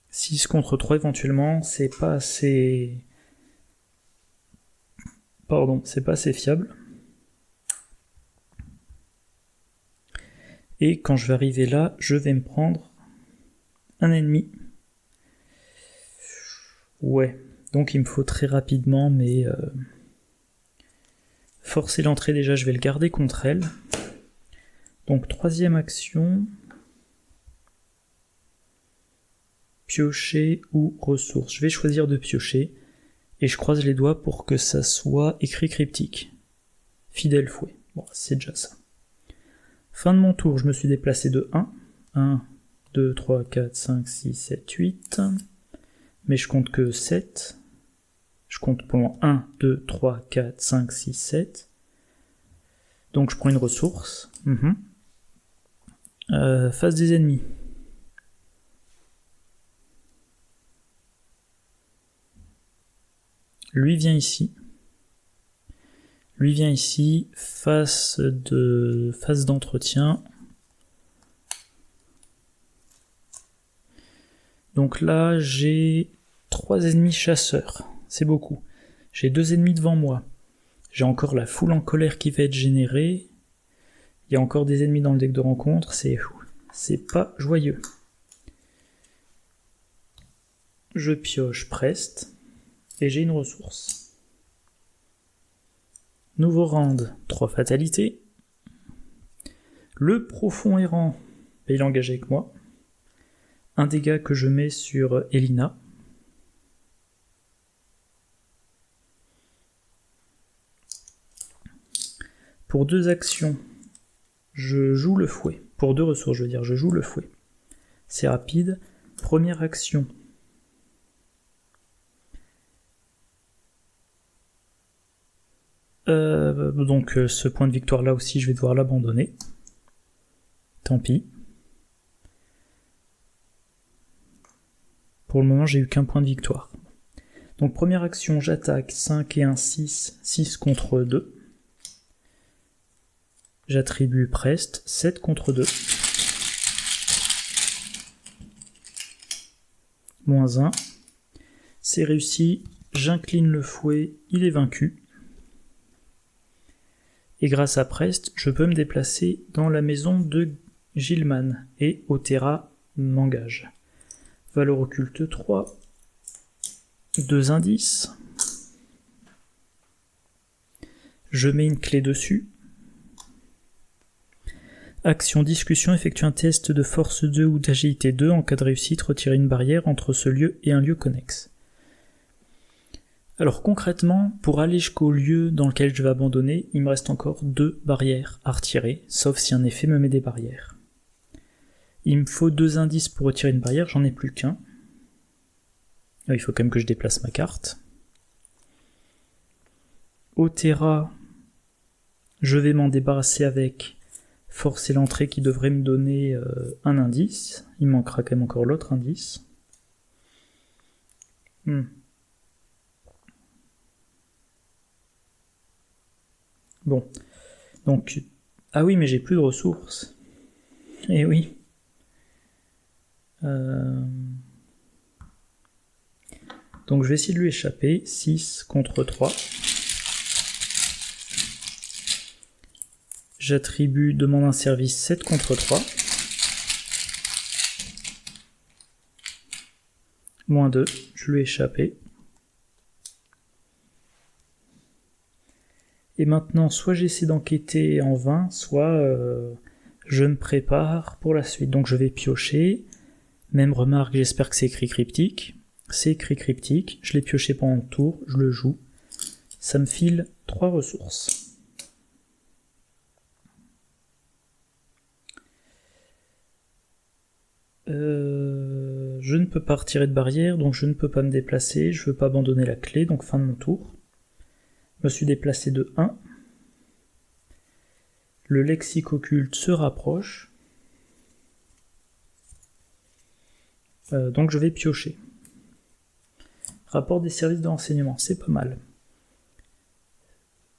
6 contre 3 éventuellement, c'est pas assez... Pardon, c'est pas assez fiable. Et quand je vais arriver là, je vais me prendre un ennemi. Ouais, donc il me faut très rapidement, mais... Forcer l'entrée déjà, je vais le garder contre elle. Donc troisième action... Piocher ou ressources. Je vais choisir de piocher. Et je croise les doigts pour que ça soit écrit cryptique. Fidèle fouet. Bon, c'est déjà ça. Fin de mon tour, je me suis déplacé de 1. 1, 2, 3, 4, 5, 6, 7, 8. Mais je compte que 7. Je compte pour moi 1, 2, 3, 4, 5, 6, 7. Donc je prends une ressource. Face des ennemis. Lui vient ici. Lui vient ici, phase d'entretien. Donc là, j'ai 3 ennemis chasseurs. C'est beaucoup. J'ai 2 ennemis devant moi. J'ai encore la foule en colère qui va être générée. Il y a encore des ennemis dans le deck de rencontre. C'est pas joyeux. Je pioche Prest. Et j'ai une ressource. Nouveau round, 3 fatalités. Le profond errant, il est engagé avec moi. Un dégât que je mets sur Elina. Pour 2 actions, je joue le fouet. Pour 2 ressources, je veux dire, je joue le fouet. C'est rapide. Première action. Donc ce point de victoire là aussi je vais devoir l'abandonner. Tant pis. Pour le moment j'ai eu qu'un point de victoire. Donc première action, j'attaque 5 et 1, 6, 6 contre 2. J'attribue Prest, 7 contre 2. Moins 1. C'est réussi, j'incline le fouet, il est vaincu. Et grâce à Prest, je peux me déplacer dans la maison de Gilman. Et Otera m'engage. Valeur occulte 3. 2 indices. Je mets une clé dessus. Action discussion, effectue un test de force 2 ou d'agilité 2. En cas de réussite, retirer une barrière entre ce lieu et un lieu connexe. Alors concrètement, pour aller jusqu'au lieu dans lequel je vais abandonner, il me reste encore 2 barrières à retirer, sauf si un effet me met des barrières. Il me faut 2 indices pour retirer une barrière, j'en ai plus qu'un. Il faut quand même que je déplace ma carte. Otera, je vais m'en débarrasser avec forcer l'entrée qui devrait me donner un indice. Il me manquera quand même encore l'autre indice. Bon, donc... Ah oui, mais j'ai plus de ressources. Eh oui. Donc je vais essayer de lui échapper. 6 contre 3. J'attribue demande un service 7 contre 3. Moins 2, je lui ai échappé. Et maintenant, soit j'essaie d'enquêter en vain, soit je me prépare pour la suite. Donc je vais piocher. Même remarque, j'espère que c'est écrit cryptique. C'est écrit cryptique. Je l'ai pioché pendant le tour, je le joue. Ça me file 3 ressources. Je ne peux pas retirer de barrière, donc je ne peux pas me déplacer. Je veux pas abandonner la clé, donc fin de mon tour. Je me suis déplacé de 1. Le lexique occulte se rapproche. Donc je vais piocher. Rapport des services de renseignement, c'est pas mal.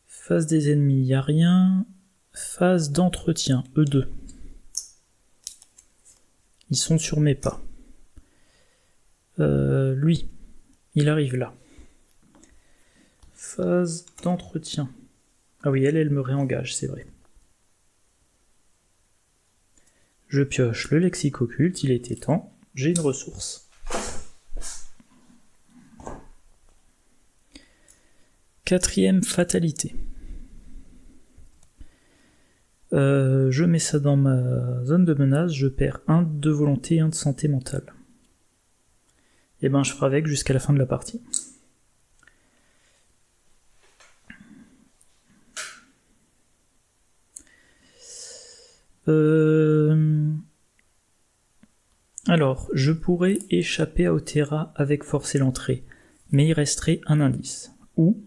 Phase des ennemis, il n'y a rien. Phase d'entretien, E2. Ils sont sur mes pas. Lui, il arrive là. Phase d'entretien. Ah oui, elle me réengage, c'est vrai. Je pioche le lexique occulte, il était temps. J'ai une ressource. Quatrième fatalité. Je mets ça dans ma zone de menace, je perds 1 de volonté et 1 de santé mentale. Et ben je ferai avec jusqu'à la fin de la partie. Alors, je pourrais échapper à Otera avec forcer l'entrée, mais il resterait un indice. Ou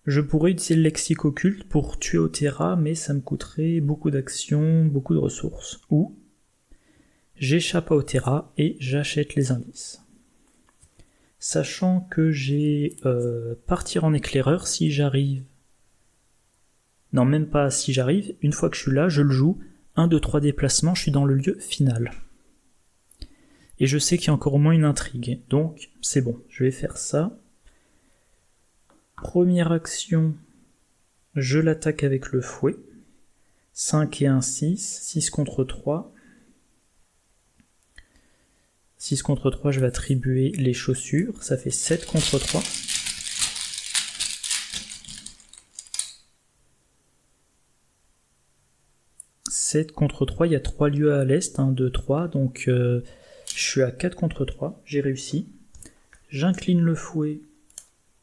je pourrais utiliser le lexique occulte pour tuer Otera, mais ça me coûterait beaucoup d'actions, beaucoup de ressources. Ou j'échappe à Otera et j'achète les indices. Sachant que j'ai partir en éclaireur si j'arrive. Non, même pas si j'arrive. Une fois que je suis là, je le joue. 1, 2, 3 déplacements, je suis dans le lieu final. Et je sais qu'il y a encore au moins une intrigue. Donc, c'est bon, je vais faire ça. Première action, je l'attaque avec le fouet. 5 et 1, 6. 6 contre 3. 6 contre 3, je vais attribuer les chaussures. Ça fait 7 contre 3. Contre 3, il y a 3 lieux à l'est, 1, 2, 3, donc je suis à 4 contre 3, j'ai réussi. J'incline le fouet,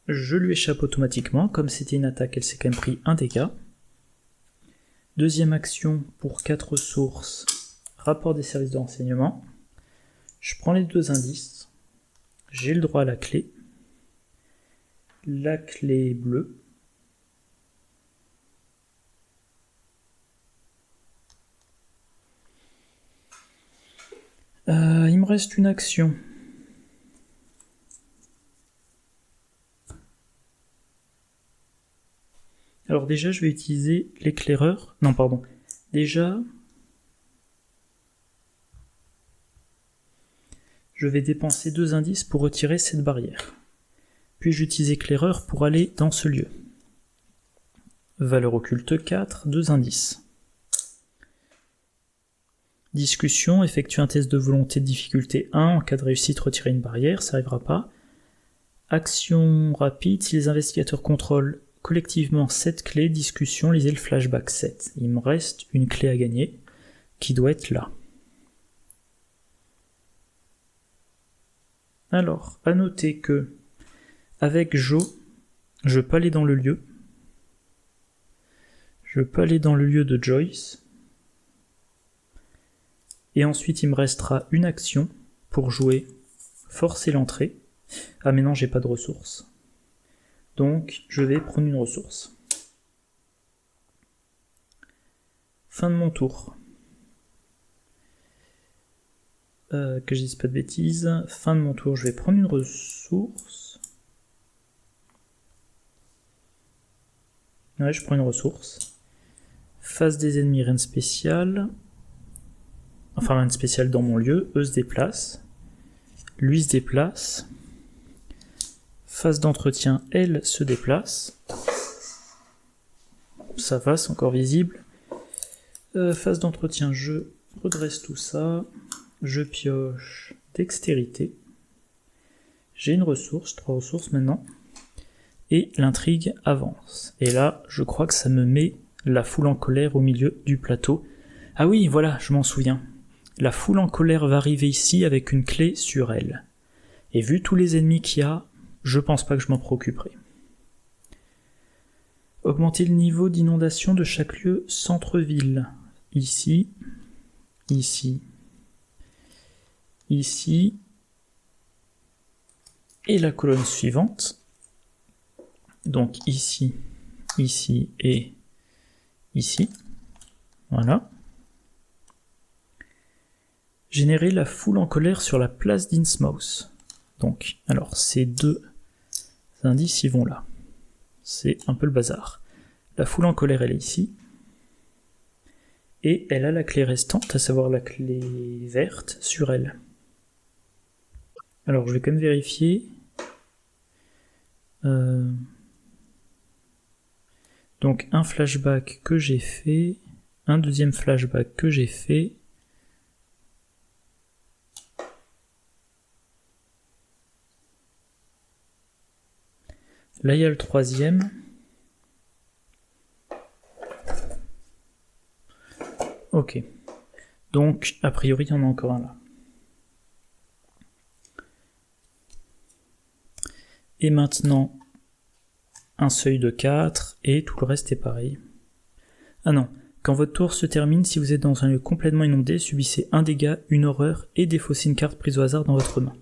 je lui échappe automatiquement, comme c'était une attaque, elle s'est quand même pris un dégât. Deuxième action pour 4 ressources, rapport des services de renseignement. Je prends les 2 indices, j'ai le droit à la clé bleue. Il me reste une action. Alors déjà, je vais utiliser l'éclaireur. Non, pardon. Déjà, je vais dépenser 2 indices pour retirer cette barrière. Puis j'utilise éclaireur pour aller dans ce lieu. Valeur occulte 4, 2 indices. Discussion, effectue un test de volonté de difficulté 1, en cas de réussite, retirer une barrière, ça n'arrivera pas. Action rapide, si les investigateurs contrôlent collectivement cette clé, discussion, lisez le flashback 7. Il me reste une clé à gagner, qui doit être là. Alors, à noter que, avec Jo, je peux aller dans le lieu. Je peux aller dans le lieu de Joyce. Et ensuite, il me restera une action pour jouer forcer l'entrée. Ah mais non, j'ai pas de ressources. Donc, je vais prendre une ressource. Fin de mon tour. Que je dise pas de bêtises. Fin de mon tour, je vais prendre une ressource. Ouais, je prends une ressource. Phase des ennemis, rien de spécial. Enfin, rien de spécial dans mon lieu. Eux se déplacent. Lui se déplace. Phase d'entretien, elle se déplace. Ça va, c'est encore visible. Phase d'entretien, je redresse tout ça. Je pioche dextérité. J'ai une ressource, 3 ressources maintenant. Et l'intrigue avance. Et là, je crois que ça me met la foule en colère au milieu du plateau. Ah oui, voilà, je m'en souviens. La foule en colère va arriver ici avec une clé sur elle. Et vu tous les ennemis qu'il y a, je pense pas que je m'en préoccuperai. Augmenter le niveau d'inondation de chaque lieu centre-ville. Ici, ici, ici, et la colonne suivante. Donc ici, ici et ici. Voilà. Générer la foule en colère sur la place d'Innsmouth. Donc, alors ces deux indices ils vont là. C'est un peu le bazar. La foule en colère elle est ici. Et elle a la clé restante, à savoir la clé verte, sur elle. Alors je vais quand même vérifier. Donc un flashback que j'ai fait, un deuxième flashback que j'ai fait. Là il y a le troisième. Ok. Donc a priori il y en a encore un là. Et maintenant, un seuil de 4, et tout le reste est pareil. Ah non, quand votre tour se termine, si vous êtes dans un lieu complètement inondé, subissez un dégât, une horreur, et défaussez une carte prise au hasard dans votre main.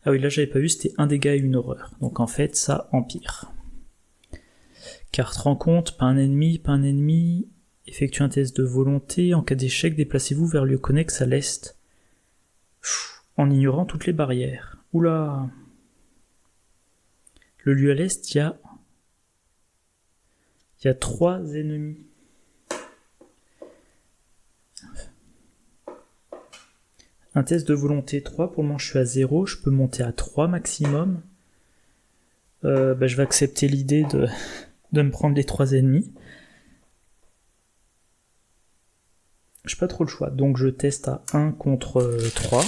Ah oui, là j'avais pas vu, c'était un dégât et une horreur. Donc en fait, ça empire. Carte rencontre, pas un ennemi. Effectuez un test de volonté. En cas d'échec, déplacez-vous vers le lieu connexe à l'est. En ignorant toutes les barrières. Oula! Le lieu à l'est, il y a 3 ennemis. Un test de volonté 3, pour le moment je suis à 0, je peux monter à 3 maximum. Je vais accepter l'idée de me prendre les 3 ennemis. J'ai pas trop le choix, donc je teste à 1 contre 3.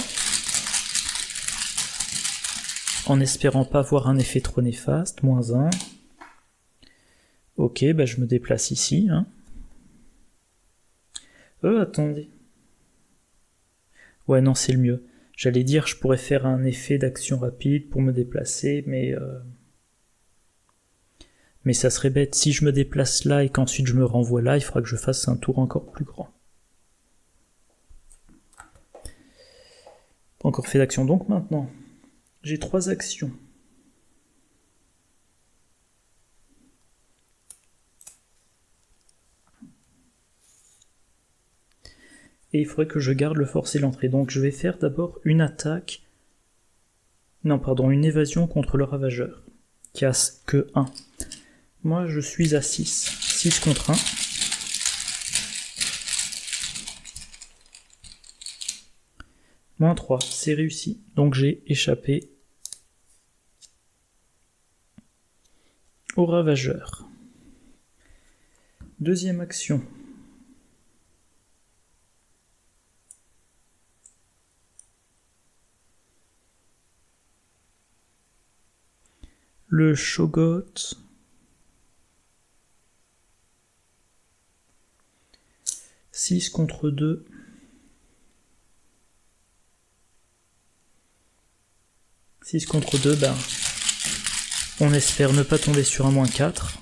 En espérant pas voir un effet trop néfaste, moins 1. Ok, je me déplace ici. Hein. Attendez. Ouais, non, c'est le mieux. J'allais dire, je pourrais faire un effet d'action rapide pour me déplacer, mais ça serait bête. Si je me déplace là et qu'ensuite je me renvoie là, il faudra que je fasse un tour encore plus grand. Pas encore fait d'action, donc maintenant, j'ai 3 actions. Et il faudrait que je garde le forcer l'entrée. Donc je vais faire d'abord une attaque. Non, pardon, une évasion contre le ravageur. Qui a que 1. Moi je suis à 6. 6 contre 1. Moins 3, c'est réussi. Donc j'ai échappé au ravageur. Deuxième action. Le Shogot. « 6 contre 2. « 6 contre 2, on espère ne pas tomber sur un moins 4.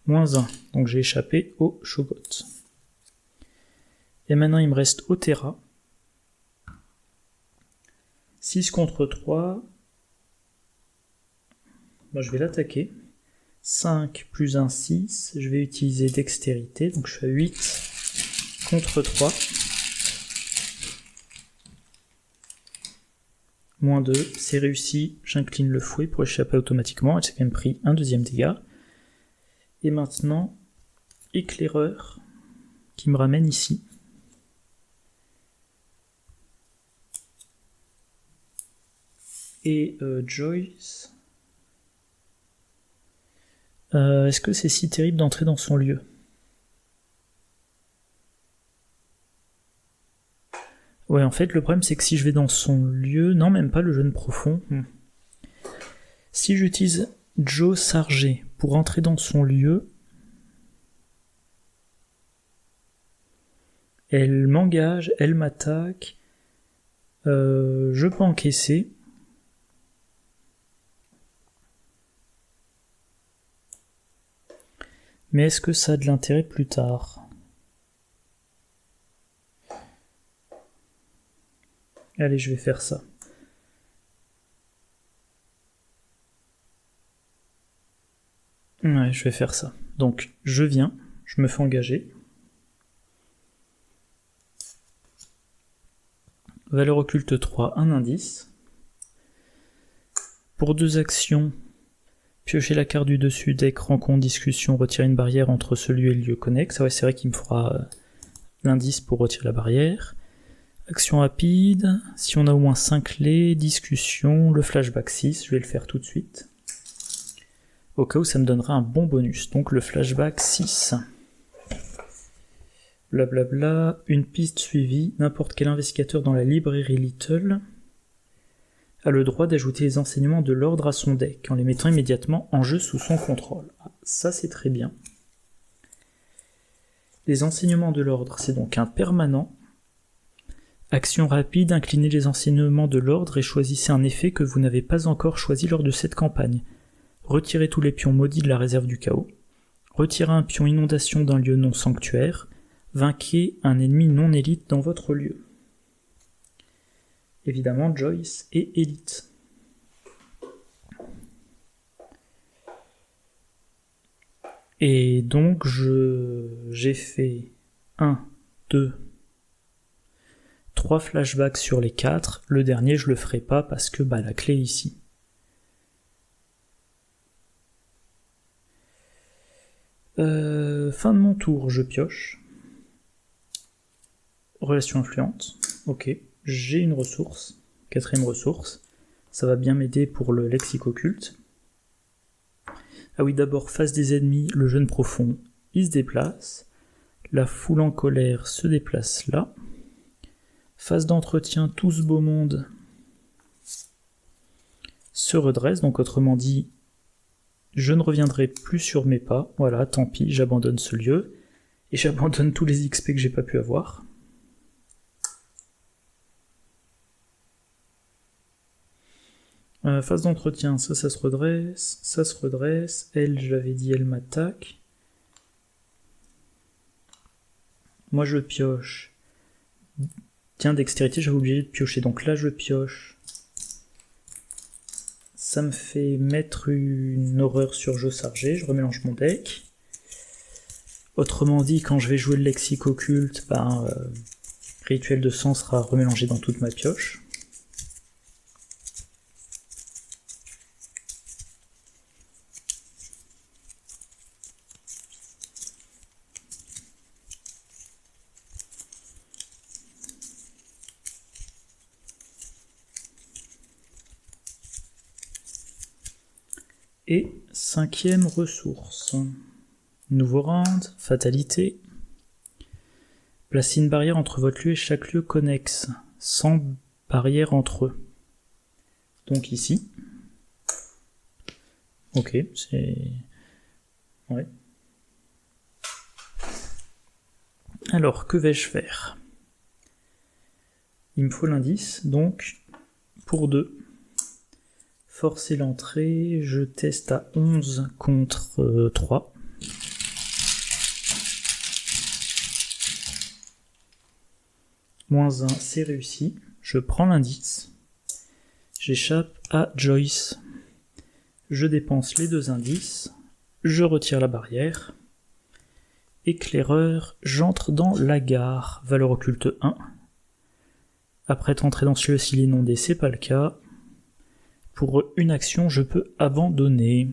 Moins 1, donc j'ai échappé au Shogot. Et maintenant il me reste Otera. 6 contre 3. Je vais l'attaquer. 5 plus 1, 6. Je vais utiliser dextérité, donc je suis à 8 contre 3. Moins 2, c'est réussi. J'incline le fouet pour échapper automatiquement. Elle s'est quand même pris un deuxième dégât. Et maintenant, éclaireur qui me ramène ici. Et Joyce. Est-ce que c'est si terrible d'entrer dans son lieu? Ouais, en fait, le problème, c'est que si je vais dans son lieu... Non, même pas le jeûne profond. Si j'utilise Joe Sargé pour entrer dans son lieu, elle m'engage, elle m'attaque, je peux encaisser. Mais est-ce que ça a de l'intérêt plus tard? Allez, je vais faire ça. Ouais, je vais faire ça. Donc, je viens, je me fais engager. valeur occulte 3, un indice. Pour 2 actions, piocher la carte du dessus deck, rencontre, discussion, retirer une barrière entre celui et le lieu connexe. Ah ouais, c'est vrai qu'il me fera l'indice pour retirer la barrière. Action rapide, si on a au moins 5 clés, discussion, le flashback 6, je vais le faire tout de suite. Au cas où ça me donnera un bon bonus, donc le flashback 6. Blablabla, une piste suivie, n'importe quel investigateur dans la librairie Little a le droit d'ajouter les enseignements de l'ordre à son deck, en les mettant immédiatement en jeu sous son contrôle. Ah, ça c'est très bien. Les enseignements de l'ordre, c'est donc un permanent. Action rapide, inclinez les enseignements de l'ordre et choisissez un effet que vous n'avez pas encore choisi lors de cette campagne. Retirez tous les pions maudits de la réserve du chaos. Retirez un pion inondation d'un lieu non sanctuaire. Vainquez un ennemi non élite dans votre lieu. Évidemment, Joyce est élite. Et donc, j'ai fait 1, 2, 3 flashbacks sur les 4. Le dernier, je le ferai pas parce que la clé est ici. Fin de mon tour, je pioche. Relation influente. Ok. J'ai une ressource. 4e ressource. Ça va bien m'aider pour le lexique occulte. Ah oui, d'abord, face des ennemis, le jeûne profond, il se déplace. La foule en colère se déplace là. Phase d'entretien, tout ce beau monde se redresse. Donc autrement dit, je ne reviendrai plus sur mes pas. Voilà, tant pis, j'abandonne ce lieu. Et j'abandonne tous les XP que j'ai pas pu avoir. Phase d'entretien, ça se redresse, ça se redresse. Elle, je l'avais dit, elle m'attaque. Moi, je pioche. Tiens, dextérité, j'avais oublié de piocher. Donc là, je pioche. Ça me fait mettre une horreur sur jeu sargé. Je remélange mon deck. Autrement dit, quand je vais jouer le lexique occulte, rituel de sang sera remélangé dans toute ma pioche. Et 5e ressource. Nouveau round, fatalité. Placez une barrière entre votre lieu et chaque lieu connexe, sans barrière entre eux. Donc ici. Ok, c'est... Ouais. Alors, que vais-je faire? Il me faut l'indice, donc, pour 2. Forcer l'entrée, je teste à 11 contre 3. -1, c'est réussi. Je prends l'indice. J'échappe à Joyce. Je dépense les 2 indices. Je retire la barrière. Éclaireur, j'entre dans la gare. Valeur occulte 1. Après être entré dans ce lieu, s'il est inondé, c'est pas le cas. Pour une action, je peux abandonner.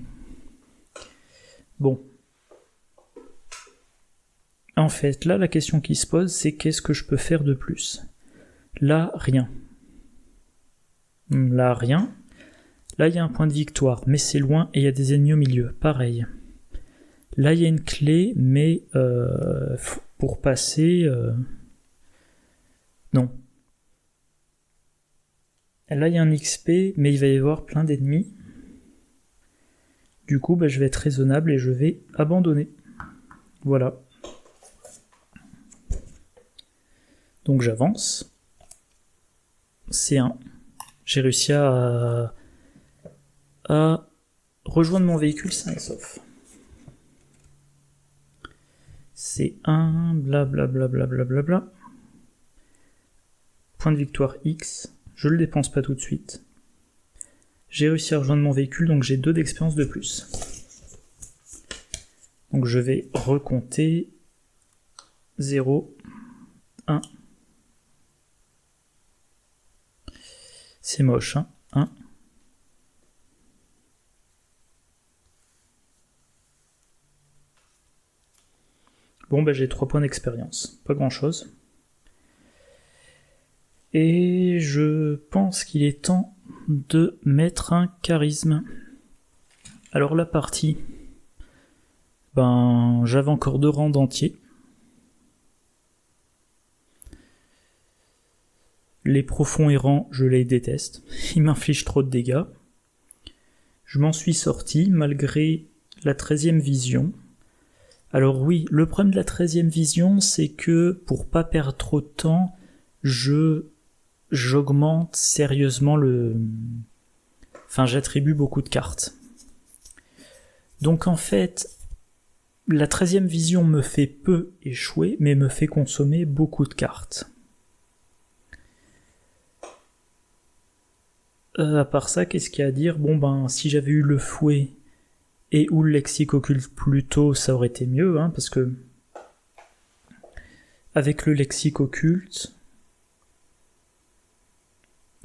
Bon. En fait, là, la question qui se pose, c'est qu'est-ce que je peux faire de plus? Là, rien. Là, rien. Là, il y a un point de victoire, mais c'est loin et il y a des ennemis au milieu. Pareil. Là, il y a une clé, mais pour passer... Non. Là, il y a un XP, mais il va y avoir plein d'ennemis. Du coup, je vais être raisonnable et je vais abandonner. Voilà. Donc j'avance. C1. J'ai réussi à rejoindre mon véhicule sain et sauf. C1, blablabla. Point de victoire X. Je le dépense pas tout de suite. J'ai réussi à rejoindre mon véhicule, donc j'ai 2 d'expérience de plus. Donc je vais recompter 0, 1, C'est moche, hein. Bon, j'ai 3 points d'expérience. Pas grand-chose. Et je pense qu'il est temps de mettre un charisme. Alors la partie, j'avais encore 2 rangs entiers. Les profonds errants, je les déteste. Ils m'infligent trop de dégâts. Je m'en suis sorti malgré la 13e vision. Alors oui, le problème de la 13e vision, c'est que pour pas perdre trop de temps, j'augmente sérieusement j'attribue beaucoup de cartes. Donc en fait, la 13e vision me fait peu échouer, mais me fait consommer beaucoup de cartes. À part ça, qu'est-ce qu'il y a à dire ? Si j'avais eu le fouet et ou le lexique occulte plus tôt, ça aurait été mieux, parce que avec le lexique occulte...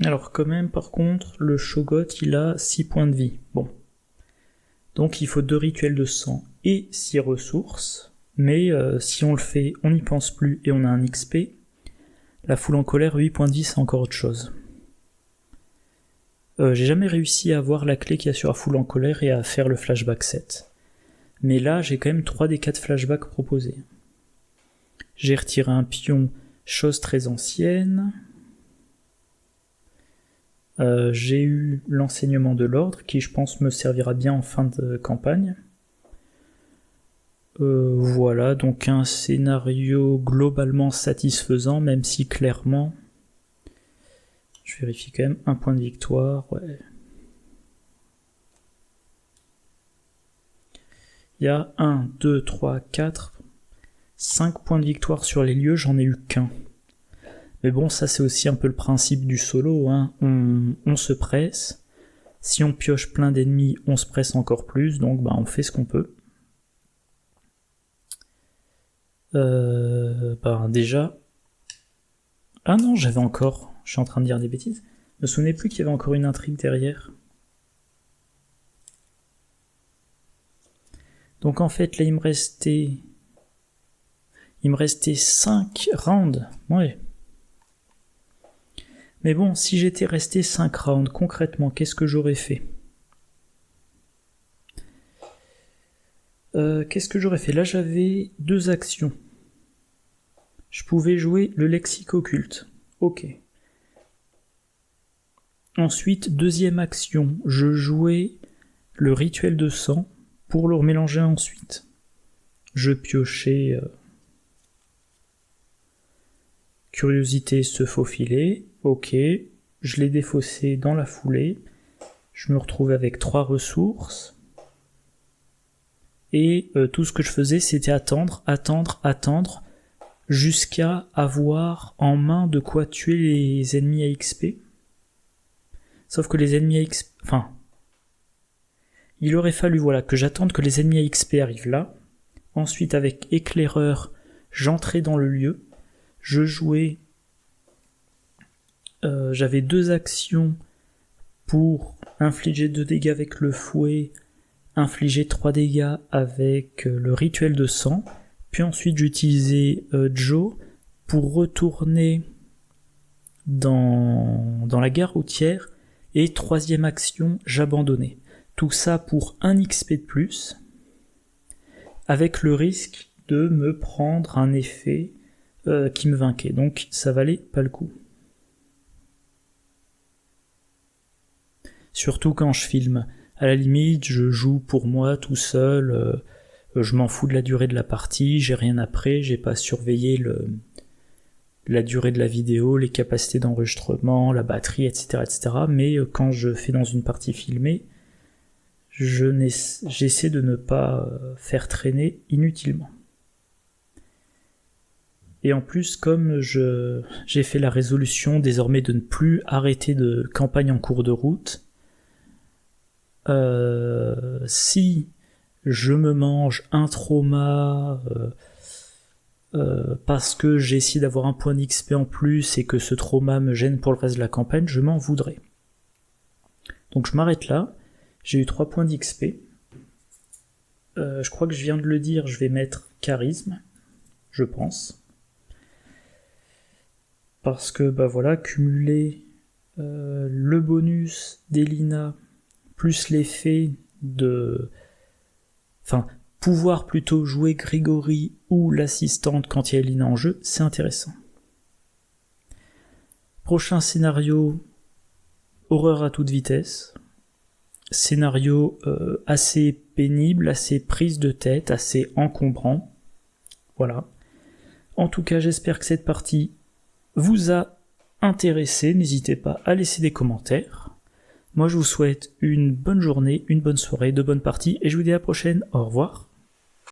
Alors quand même, par contre, le Shogot, il a 6 points de vie. Bon. Donc il faut 2 rituels de sang et 6 ressources, mais si on le fait, on n'y pense plus et on a un XP. La foule en colère, 8 points de vie, c'est encore autre chose. J'ai jamais réussi à avoir la clé qu'il y a sur la foule en colère et à faire le flashback 7. Mais là, j'ai quand même 3 des 4 flashbacks proposés. J'ai retiré un pion, chose très ancienne. J'ai eu l'enseignement de l'ordre, qui je pense me servira bien en fin de campagne. Voilà, donc un scénario globalement satisfaisant, même si clairement... Je vérifie quand même, 1 point de victoire, ouais. Il y a 1, 2, 3, 4, 5 points de victoire sur les lieux, j'en ai eu qu'un. Mais bon, ça c'est aussi un peu le principe du solo, on se presse. Si on pioche plein d'ennemis, on se presse encore plus, donc on fait ce qu'on peut. Déjà... Ah non, j'avais encore... Je suis en train de dire des bêtises. Je me souvenais plus qu'il y avait encore une intrigue derrière. Donc en fait, là, il me restait 5 rounds. Ouais. Mais bon, si j'étais resté 5 rounds, concrètement, qu'est-ce que j'aurais fait ? Là, j'avais 2 actions. Je pouvais jouer le lexique occulte. Ok. Ensuite, 2e action, je jouais le rituel de sang pour le remélanger ensuite. Je piochais curiosité se faufiler, ok, je l'ai défaussé dans la foulée, je me retrouve avec 3 ressources, et tout ce que je faisais c'était attendre, jusqu'à avoir en main de quoi tuer les ennemis à XP. Sauf que les ennemis à XP... il aurait fallu que j'attende que les ennemis à XP arrivent là. Ensuite, avec éclaireur, j'entrais dans le lieu. Je jouais... j'avais 2 actions pour infliger 2 dégâts avec le fouet, infliger 3 dégâts avec le rituel de sang. Puis ensuite, j'utilisais Joe pour retourner dans la gare routière. Et 3e action, j'abandonnais. Tout ça pour 1 XP de plus, avec le risque de me prendre un effet qui me vainquait. Donc ça valait pas le coup. Surtout quand je filme. À la limite, je joue pour moi tout seul, je m'en fous de la durée de la partie, j'ai rien après, j'ai pas surveillé la durée de la vidéo, les capacités d'enregistrement, la batterie, etc., etc. Mais quand je fais dans une partie filmée, j'essaie de ne pas faire traîner inutilement. Et en plus, comme j'ai fait la résolution désormais de ne plus arrêter de campagne en cours de route, si je me mange un trauma... parce que j'ai essayé d'avoir un point d'XP en plus et que ce trauma me gêne pour le reste de la campagne, je m'en voudrais. Donc je m'arrête là. J'ai eu 3 points d'XP. Je crois que je viens de le dire, je vais mettre charisme, je pense. Parce que bah voilà, cumuler le bonus d'Elina plus l'effet de... Enfin, pouvoir plutôt jouer Grégory ou l'assistante quand il y a Elina en jeu, c'est intéressant. Prochain scénario, horreur à toute vitesse. Scénario assez pénible, assez prise de tête, assez encombrant. Voilà. En tout cas, j'espère que cette partie vous a intéressé. N'hésitez pas à laisser des commentaires. Moi, je vous souhaite une bonne journée, une bonne soirée, de bonnes parties, et je vous dis à la prochaine. Au revoir.